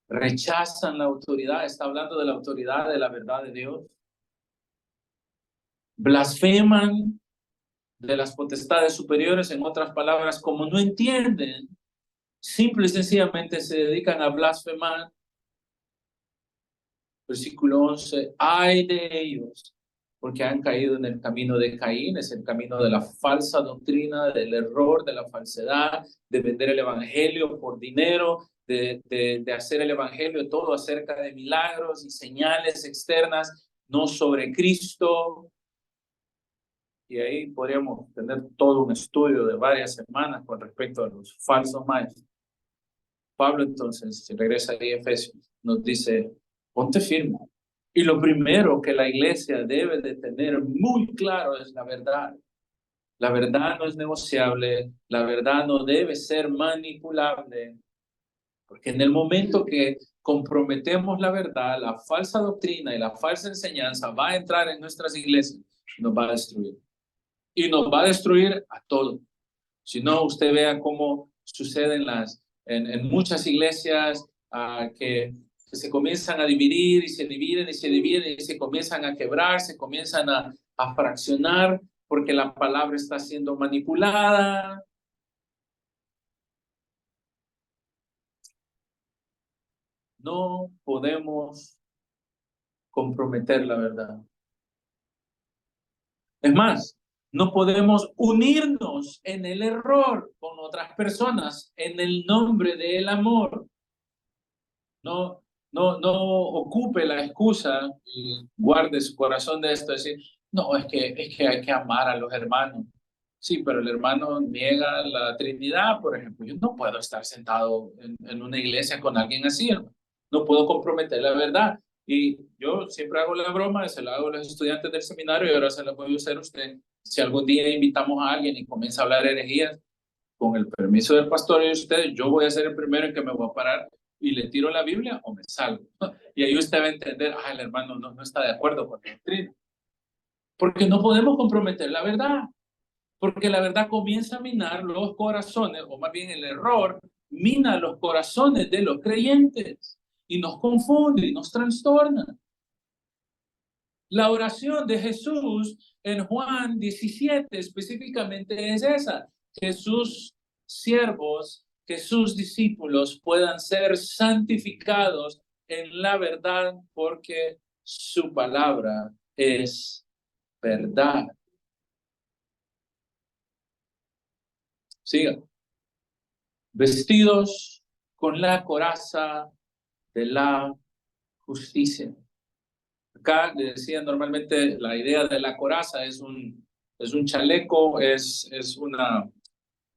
A: rechazan la autoridad, está hablando de la autoridad de la verdad de Dios, blasfeman de las potestades superiores, en otras palabras, como no entienden, simple y sencillamente se dedican a blasfemar. Versículo 11, ay de ellos, porque han caído en el camino de Caín, es el camino de la falsa doctrina, del error, de la falsedad, de vender el evangelio por dinero, de hacer el evangelio todo acerca de milagros y señales externas, no sobre Cristo. Y ahí podríamos tener todo un estudio de varias semanas con respecto a los falsos maestros. Pablo entonces, si regresa ahí a Efesios, nos dice, ponte firme. Y lo primero que la iglesia debe de tener muy claro es la verdad. La verdad no es negociable, la verdad no debe ser manipulable, porque en el momento que comprometemos la verdad, la falsa doctrina y la falsa enseñanza va a entrar en nuestras iglesias y nos va a destruir. Y nos va a destruir a todos. Si no, usted vea cómo sucede en muchas iglesias que se comienzan a dividir y se dividen y se dividen y se comienzan a quebrar, se comienzan a fraccionar porque la palabra está siendo manipulada. No podemos comprometer la verdad. Es más, no podemos unirnos en el error con otras personas en el nombre del amor. No ocupe la excusa y guarde su corazón de esto, decir, no, es que hay que amar a los hermanos. Sí, pero el hermano niega la Trinidad, por ejemplo. Yo no puedo estar sentado en una iglesia con alguien así, hermano. No puedo comprometer la verdad. Y yo siempre hago la broma, se la hago a los estudiantes del seminario y ahora se la voy a hacer a usted. Si algún día invitamos a alguien y comienza a hablar herejías, con el permiso del pastor y de ustedes, yo voy a ser el primero en que me voy a parar y le tiro la Biblia o me salgo. Y ahí usted va a entender, el hermano no está de acuerdo con la doctrina. Porque no podemos comprometer la verdad. Porque la verdad comienza a minar los corazones, o más bien el error, mina los corazones de los creyentes y nos confunde y nos trastorna. La oración de Jesús en Juan 17 específicamente es esa, que sus siervos, que sus discípulos puedan ser santificados en la verdad porque su palabra es verdad. Siga. Vestidos con la coraza de la justicia. Acá le decía, normalmente la idea de la coraza es un chaleco, es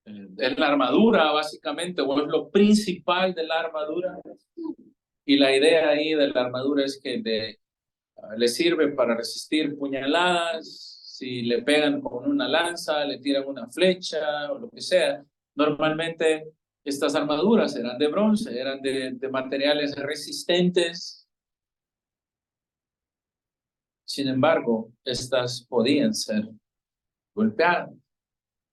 A: la armadura básicamente, o es lo principal de la armadura. Y la idea ahí de la armadura es que le sirve para resistir puñaladas, si le pegan con una lanza, le tiran una flecha o lo que sea. Normalmente estas armaduras eran de bronce, eran de materiales resistentes. Sin embargo, estas podían ser golpeadas.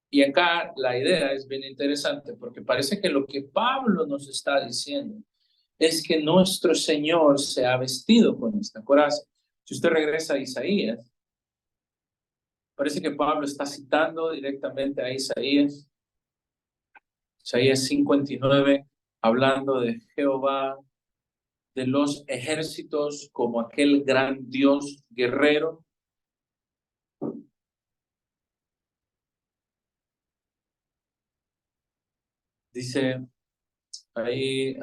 A: Y acá la idea es bien interesante porque parece que lo que Pablo nos está diciendo es que nuestro Señor se ha vestido con esta coraza. Si usted regresa a Isaías, parece que Pablo está citando directamente a Isaías. Isaías 59, hablando de Jehová, de los ejércitos como aquel gran Dios guerrero. Dice ahí,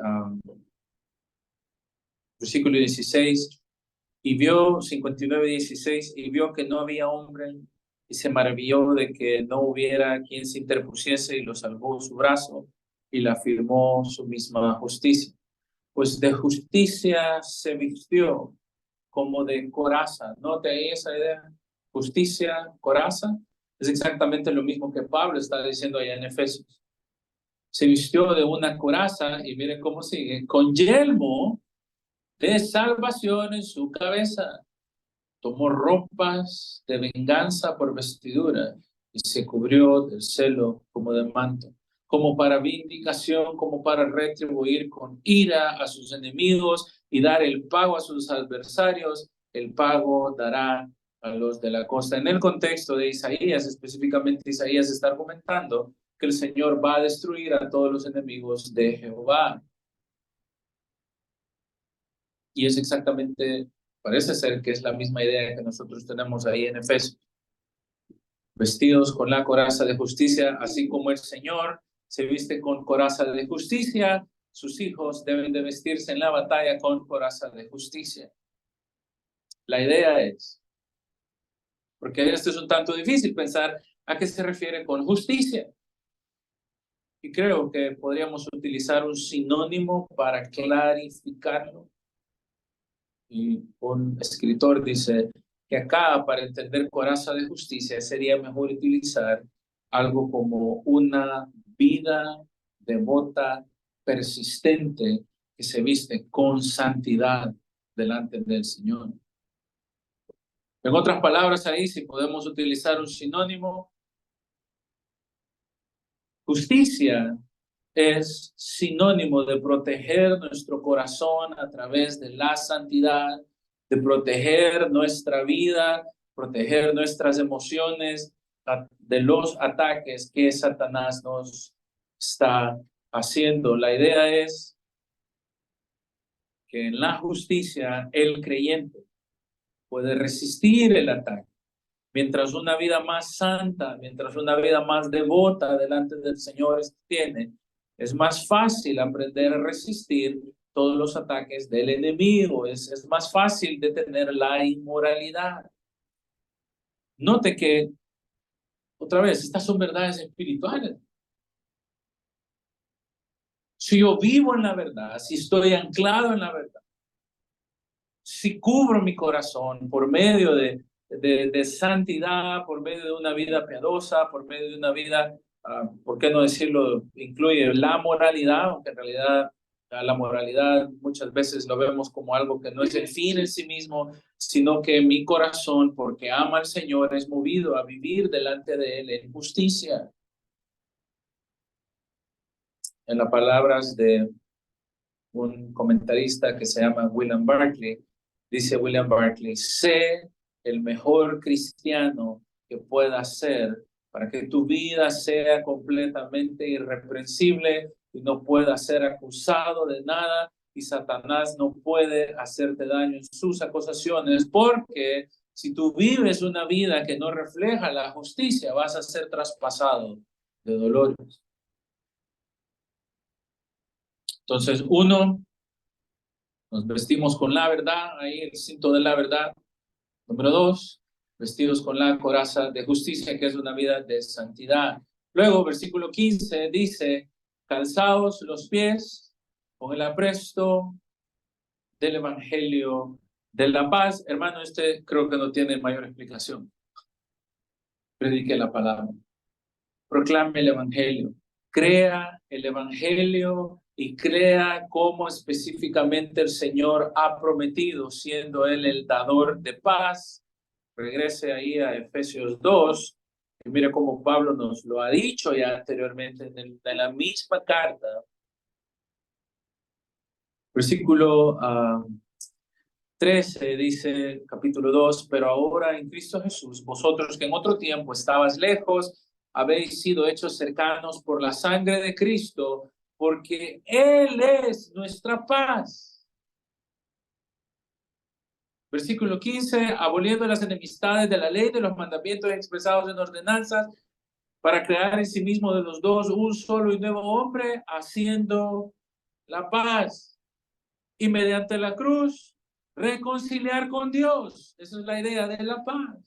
A: versículo 16, y vio 59:16, y vio que no había hombre, y se maravilló de que no hubiera quien se interpusiese, y lo salvó su brazo, y la afirmó su misma justicia. Pues de justicia se vistió como de coraza. ¿Note ahí esa idea? Justicia, coraza, es exactamente lo mismo que Pablo está diciendo allá en Efesios. Se vistió de una coraza, y miren cómo sigue, con yelmo de salvación en su cabeza. Tomó ropas de venganza por vestidura y se cubrió del celo como de manto, como para vindicación, como para retribuir con ira a sus enemigos y dar el pago a sus adversarios. El pago dará a los de la costa. En el contexto de Isaías, específicamente Isaías está argumentando que el Señor va a destruir a todos los enemigos de Jehová. Y es exactamente, parece ser que es la misma idea que nosotros tenemos ahí en Efesios. Vestidos con la coraza de justicia, así como el Señor se viste con coraza de justicia, sus hijos deben de vestirse en la batalla con coraza de justicia. La idea es, porque esto es un tanto difícil pensar a qué se refiere con justicia. Y creo que podríamos utilizar un sinónimo para clarificarlo. Y un escritor dice que acá, para entender coraza de justicia, sería mejor utilizar algo como una vida devota, persistente, que se viste con santidad delante del Señor. En otras palabras, ahí si podemos utilizar un sinónimo, justicia es sinónimo de proteger nuestro corazón a través de la santidad, de proteger nuestra vida, proteger nuestras emociones de los ataques que Satanás nos está haciendo. La idea es que en la justicia el creyente puede resistir el ataque. Mientras una vida más santa, mientras una vida más devota delante del Señor tiene, es más fácil aprender a resistir todos los ataques del enemigo. Es más fácil detener la inmoralidad. Note que, otra vez, estas son verdades espirituales. Si yo vivo en la verdad, si estoy anclado en la verdad, si cubro mi corazón por medio de santidad, por medio de una vida piadosa, por medio de una vida, ¿por qué no decirlo? Incluye la moralidad, aunque en realidad la moralidad muchas veces lo vemos como algo que no es el fin en sí mismo, sino que mi corazón, porque ama al Señor, es movido a vivir delante de Él en justicia. En las palabras de un comentarista que se llama William Barclay, dice William Barclay: sé el mejor cristiano que pueda ser para que tu vida sea completamente irreprensible y no pueda ser acusado de nada, y Satanás no puede hacerte daño en sus acusaciones, porque si tú vives una vida que no refleja la justicia, vas a ser traspasado de dolores. Entonces, uno, nos vestimos con la verdad, ahí el cinto de la verdad. Número dos, vestidos con la coraza de justicia, que es una vida de santidad. Luego, versículo 15 dice: calzaos los pies con el apresto del evangelio de la paz. Hermano, creo que no tiene mayor explicación. Predique la palabra, proclame el evangelio, crea el evangelio y crea cómo específicamente el Señor ha prometido, siendo Él el dador de paz. Regrese ahí a Efesios 2, y mire cómo Pablo nos lo ha dicho ya anteriormente en la misma carta. Versículo 13 dice, capítulo 2, pero ahora en Cristo Jesús, vosotros que en otro tiempo estabas lejos, habéis sido hechos cercanos por la sangre de Cristo, porque Él es nuestra paz. Versículo 15, aboliendo las enemistades de la ley de los mandamientos expresados en ordenanzas, para crear en sí mismo de los dos un solo y nuevo hombre, haciendo la paz. Y mediante la cruz, reconciliar con Dios. Esa es la idea de la paz.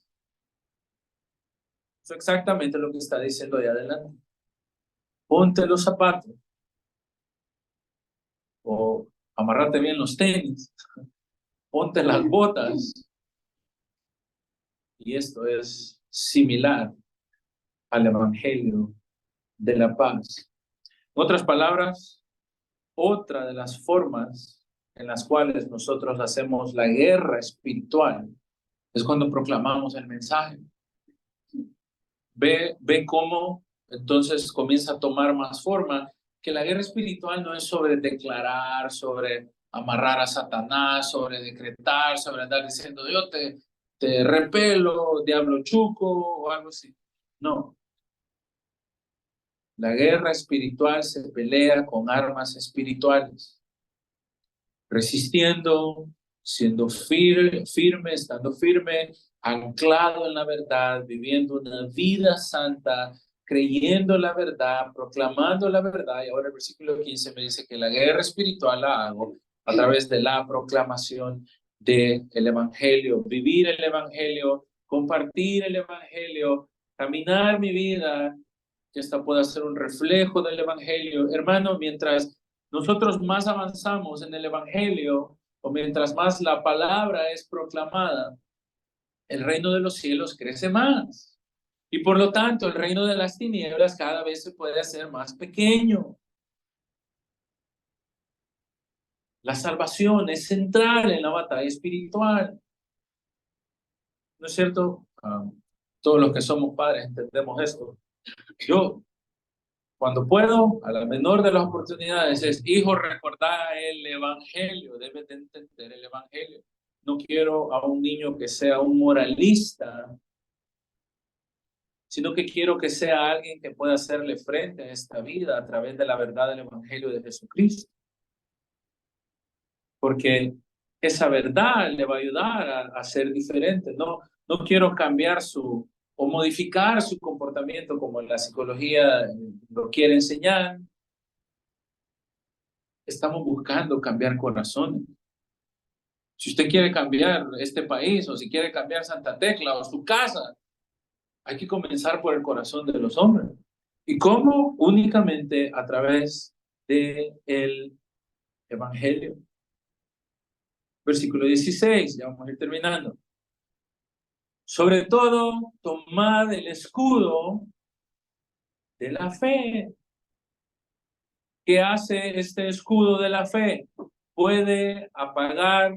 A: Eso es exactamente lo que está diciendo ahí adelante. Ponte los zapatos o amarrate bien los tenis, ponte las botas. Y esto es similar al evangelio de la paz. En otras palabras, otra de las formas en las cuales nosotros hacemos la guerra espiritual es cuando proclamamos el mensaje. Ve cómo entonces comienza a tomar más forma, que la guerra espiritual no es sobre declarar, sobre amarrar a Satanás, sobre decretar, sobre andar diciendo yo te repelo, diablo chuco o algo así. No. La guerra espiritual se pelea con armas espirituales, resistiendo, siendo firme, estando firme, anclado en la verdad, viviendo una vida santa, creyendo la verdad, proclamando la verdad. Y ahora el versículo 15 me dice que la guerra espiritual la hago a través de la proclamación del evangelio, vivir el evangelio, compartir el evangelio, caminar mi vida, que esta pueda ser un reflejo del evangelio. Hermano, mientras nosotros más avanzamos en el evangelio, o mientras más la palabra es proclamada, el reino de los cielos crece más. Y por lo tanto, el reino de las tinieblas cada vez se puede hacer más pequeño. La salvación es central en la batalla espiritual. ¿No es cierto? Todos los que somos padres entendemos esto. Yo, cuando puedo, a la menor de las oportunidades, es: hijo, recordá el evangelio, debes de entender el evangelio. No quiero a un niño que sea un moralista, sino que quiero que sea alguien que pueda hacerle frente a esta vida a través de la verdad del evangelio de Jesucristo. Porque esa verdad le va a ayudar a ser diferente. No quiero cambiar o modificar su comportamiento como la psicología lo quiere enseñar. estamos buscando cambiar corazones. Si usted quiere cambiar este país o si quiere cambiar Santa Tecla o su casa, hay que comenzar por el corazón de los hombres. ¿Y cómo? Únicamente a través del Evangelio. Versículo 16, ya vamos a ir terminando. Sobre todo, tomad el escudo de la fe. ¿Qué hace este escudo de la fe? Puede apagar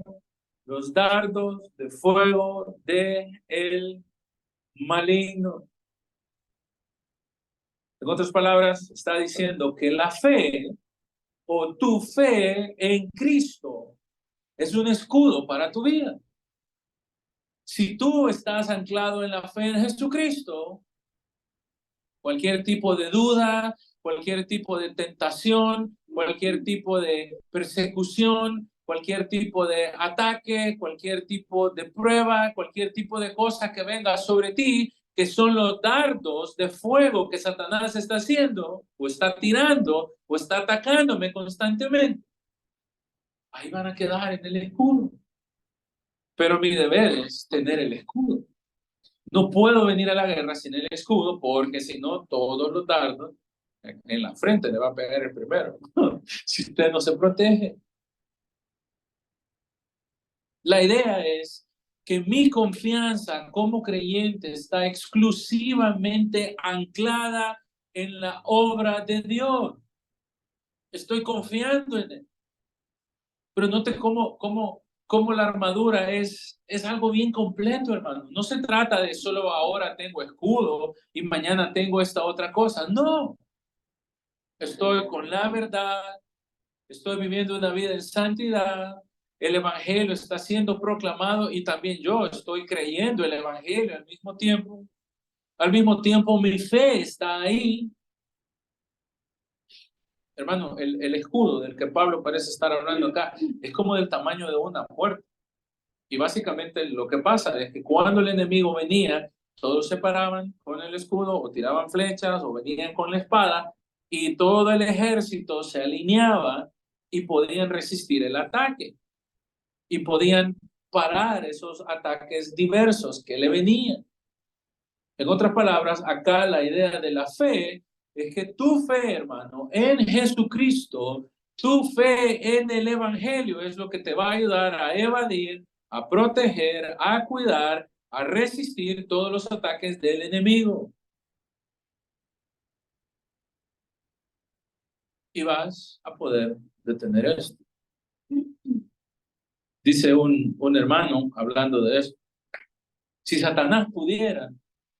A: los dardos de fuego del maligno. En otras palabras, está diciendo que la fe o tu fe en Cristo es un escudo para tu vida. Si tú estás anclado en la fe en Jesucristo, cualquier tipo de duda, cualquier tipo de tentación, cualquier tipo de persecución, cualquier tipo de ataque, cualquier tipo de prueba, cualquier tipo de cosa que venga sobre ti, que son los dardos de fuego que Satanás está haciendo, o está tirando, o está atacándome constantemente, ahí van a quedar en el escudo. Pero mi deber es tener el escudo. No puedo venir a la guerra sin el escudo, porque si no, todos los dardos en la frente le va a pegar el primero. Si usted no se protege. La idea es que mi confianza como creyente está exclusivamente anclada en la obra de Dios. Estoy confiando en él. Pero note cómo la armadura es algo bien completo, hermano. No se trata de solo ahora tengo escudo y mañana tengo esta otra cosa. No, estoy con la verdad, estoy viviendo una vida en santidad, el evangelio está siendo proclamado y también yo estoy creyendo el evangelio al mismo tiempo. Al mismo tiempo mi fe está ahí. Hermano, el escudo del que Pablo parece estar hablando acá es como del tamaño de una puerta. Y básicamente lo que pasa es que cuando el enemigo venía, todos se paraban con el escudo o tiraban flechas o venían con la espada y todo el ejército se alineaba y podían resistir el ataque y podían parar esos ataques diversos que le venían. En otras palabras, acá la idea de la fe es que tu fe, hermano, en Jesucristo, tu fe en el Evangelio es lo que te va a ayudar a evadir, a proteger, a cuidar, a resistir todos los ataques del enemigo. Y vas a poder detener esto. Dice un hermano hablando de esto. Si Satanás pudiera,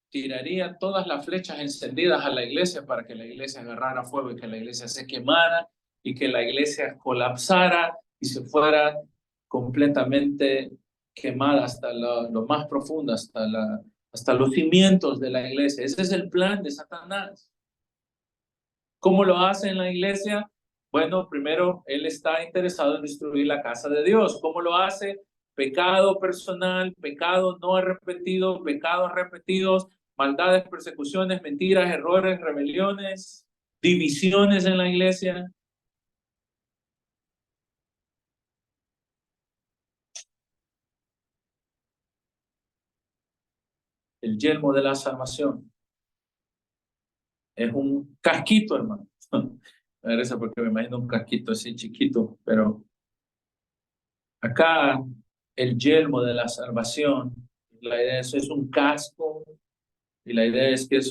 A: tiraría todas las flechas encendidas a la iglesia para que la iglesia agarrara fuego y que la iglesia se quemara y que la iglesia colapsara y se fuera completamente quemada hasta lo más profundo, hasta los cimientos de la iglesia. Ese es el plan de Satanás. ¿Cómo lo hace en la iglesia? Bueno, primero, él está interesado en destruir la casa de Dios. ¿Cómo lo hace? Pecado personal, pecado no arrepentido, pecados repetidos, maldades, persecuciones, mentiras, errores, rebeliones, divisiones en la iglesia. El yelmo de la salvación es un casquito, hermano. Me parece porque me imagino un casquito así chiquito, pero acá el yelmo de la salvación, la idea es un casco y la idea es que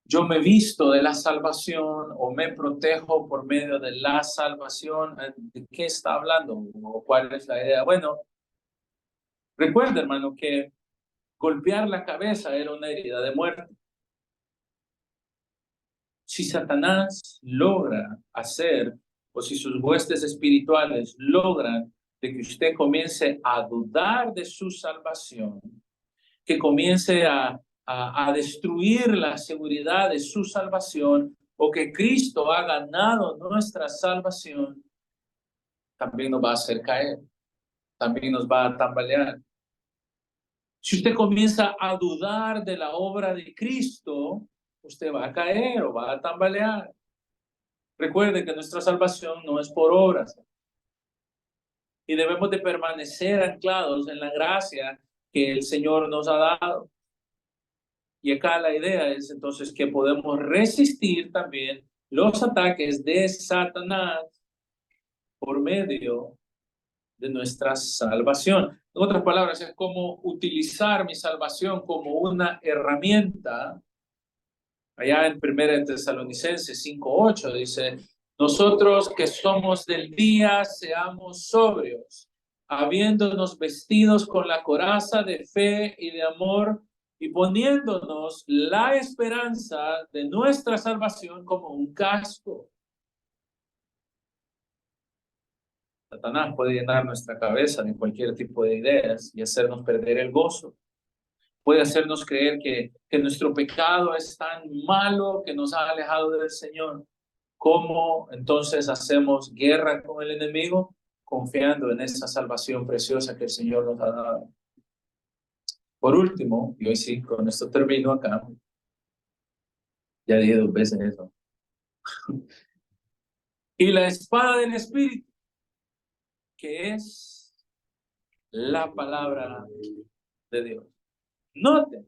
A: yo me visto de la salvación o me protejo por medio de la salvación. ¿De qué está hablando? ¿O cuál es la idea? Bueno, recuerda, hermano, que golpear la cabeza era una herida de muerte. Si Satanás logra hacer, o si sus huestes espirituales logran de que usted comience a dudar de su salvación, que comience a destruir la seguridad de su salvación, o que Cristo ha ganado nuestra salvación, también nos va a hacer caer, también nos va a tambalear. Si usted comienza a dudar de la obra de Cristo, usted va a caer o va a tambalear. Recuerde que nuestra salvación no es por obras y debemos de permanecer anclados en la gracia que el Señor nos ha dado. Y acá la idea es entonces que podemos resistir también los ataques de Satanás por medio de nuestra salvación. En otras palabras, es como utilizar mi salvación como una herramienta. Allá en 1 Tesalonicenses 5:8 dice, nosotros que somos del día, seamos sobrios, habiéndonos vestidos con la coraza de fe y de amor y poniéndonos la esperanza de nuestra salvación como un casco. Satanás puede llenar nuestra cabeza de cualquier tipo de ideas y hacernos perder el gozo. Puede hacernos creer que nuestro pecado es tan malo que nos ha alejado del Señor. ¿Cómo entonces hacemos guerra con el enemigo? Confiando en esa salvación preciosa que el Señor nos ha dado. Por último, y hoy sí, con esto termino acá. Ya dije 2 veces eso. Y la espada del Espíritu, que es la palabra de Dios. Note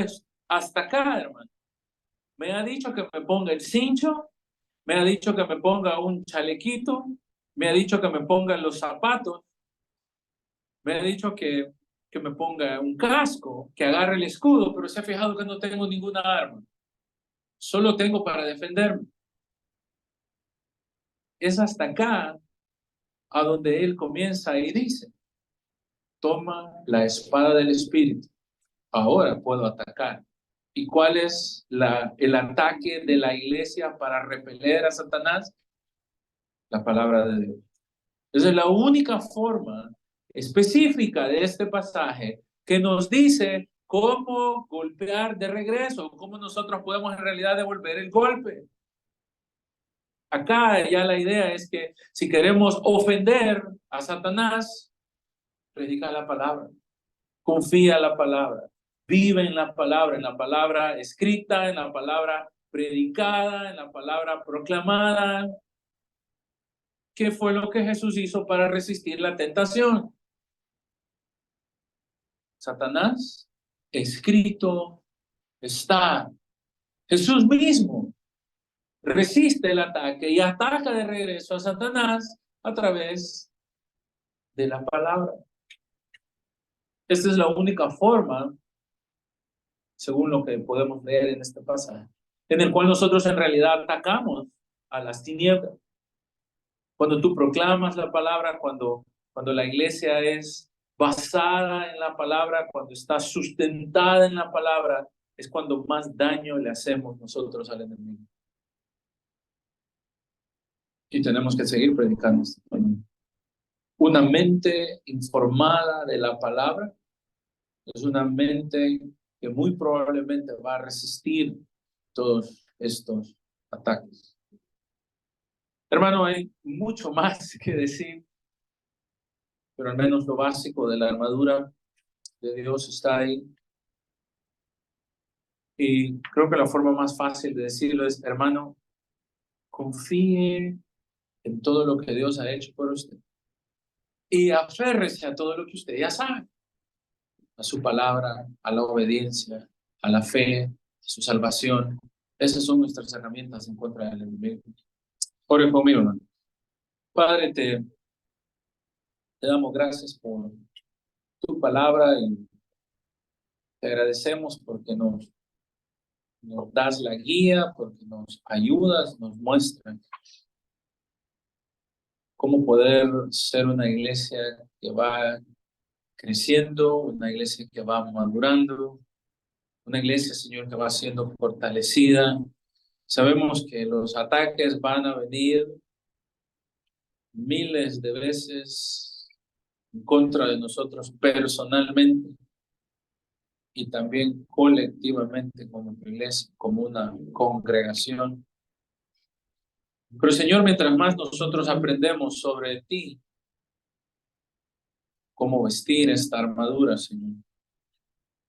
A: esto. Hasta acá, hermano. Me ha dicho que me ponga el cincho, me ha dicho que me ponga un chalequito, me ha dicho que me ponga los zapatos, me ha dicho que me ponga un casco, que agarre el escudo, pero se ha fijado que no tengo ninguna arma. Solo tengo para defenderme. Es hasta acá a donde él comienza y dice, toma la espada del Espíritu. Ahora puedo atacar. ¿Y cuál es el ataque de la iglesia para repeler a Satanás? La palabra de Dios. Esa es la única forma específica de este pasaje que nos dice cómo golpear de regreso, cómo nosotros podemos en realidad devolver el golpe. Acá ya la idea es que si queremos ofender a Satanás, predica la palabra, confía en la palabra, vive en la palabra escrita, en la palabra predicada, en la palabra proclamada. ¿Qué fue lo que Jesús hizo para resistir la tentación? Satanás, escrito está. Jesús mismo resiste el ataque y ataca de regreso a Satanás a través de la palabra. Esta es la única forma, según lo que podemos leer en este pasaje, en el cual nosotros en realidad atacamos a las tinieblas. Cuando tú proclamas la palabra, cuando la iglesia es basada en la palabra, cuando está sustentada en la palabra, es cuando más daño le hacemos nosotros al enemigo. Y tenemos que seguir predicando. Una mente informada de la palabra es una mente que muy probablemente va a resistir todos estos ataques. Hermano, hay mucho más que decir, pero al menos lo básico de la armadura de Dios está ahí. Y creo que la forma más fácil de decirlo es, hermano, confíe en todo lo que Dios ha hecho por usted. Y aférrese a todo lo que usted ya sabe. A su palabra, a la obediencia, a la fe, a su salvación. Esas son nuestras herramientas en contra del enemigo. Ore conmigo, hermano. Padre, te damos gracias por tu palabra y te agradecemos porque nos das la guía, porque nos ayudas, nos muestras cómo poder ser una iglesia que va creciendo, una iglesia que va madurando, una iglesia, Señor, que va siendo fortalecida. Sabemos que los ataques van a venir miles de veces en contra de nosotros personalmente y también colectivamente como iglesia, como una congregación. Pero Señor, mientras más nosotros aprendemos sobre ti, cómo vestir esta armadura, Señor,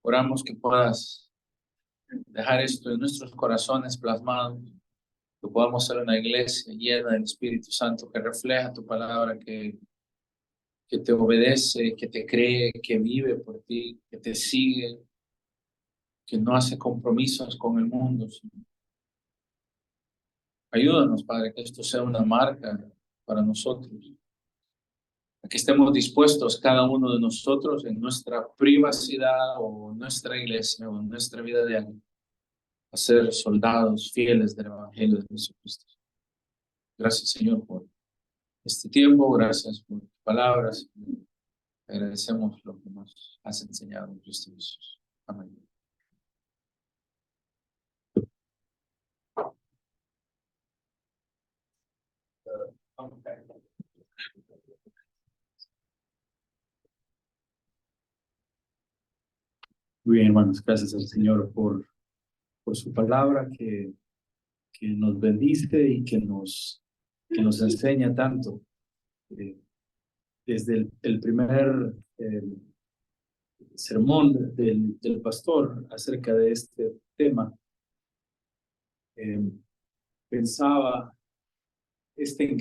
A: oramos que puedas dejar esto en nuestros corazones plasmados que podamos ser una iglesia llena del Espíritu Santo, que refleja tu palabra, que te obedece, que te cree, que vive por ti, que te sigue, que no hace compromisos con el mundo, Señor. Ayúdanos, Padre, que esto sea una marca para nosotros, a que estemos dispuestos cada uno de nosotros en nuestra privacidad o en nuestra iglesia o en nuestra vida diaria a ser soldados fieles del Evangelio de Jesucristo. Gracias, Señor, por este tiempo, gracias por tus palabras. Agradecemos lo que nos has enseñado en Cristo Jesús. Amén.
B: Muy bien, hermanos, gracias al Señor por su palabra que nos bendice y que nos enseña tanto. Desde el primer sermón del pastor acerca de este tema, pensaba este engaño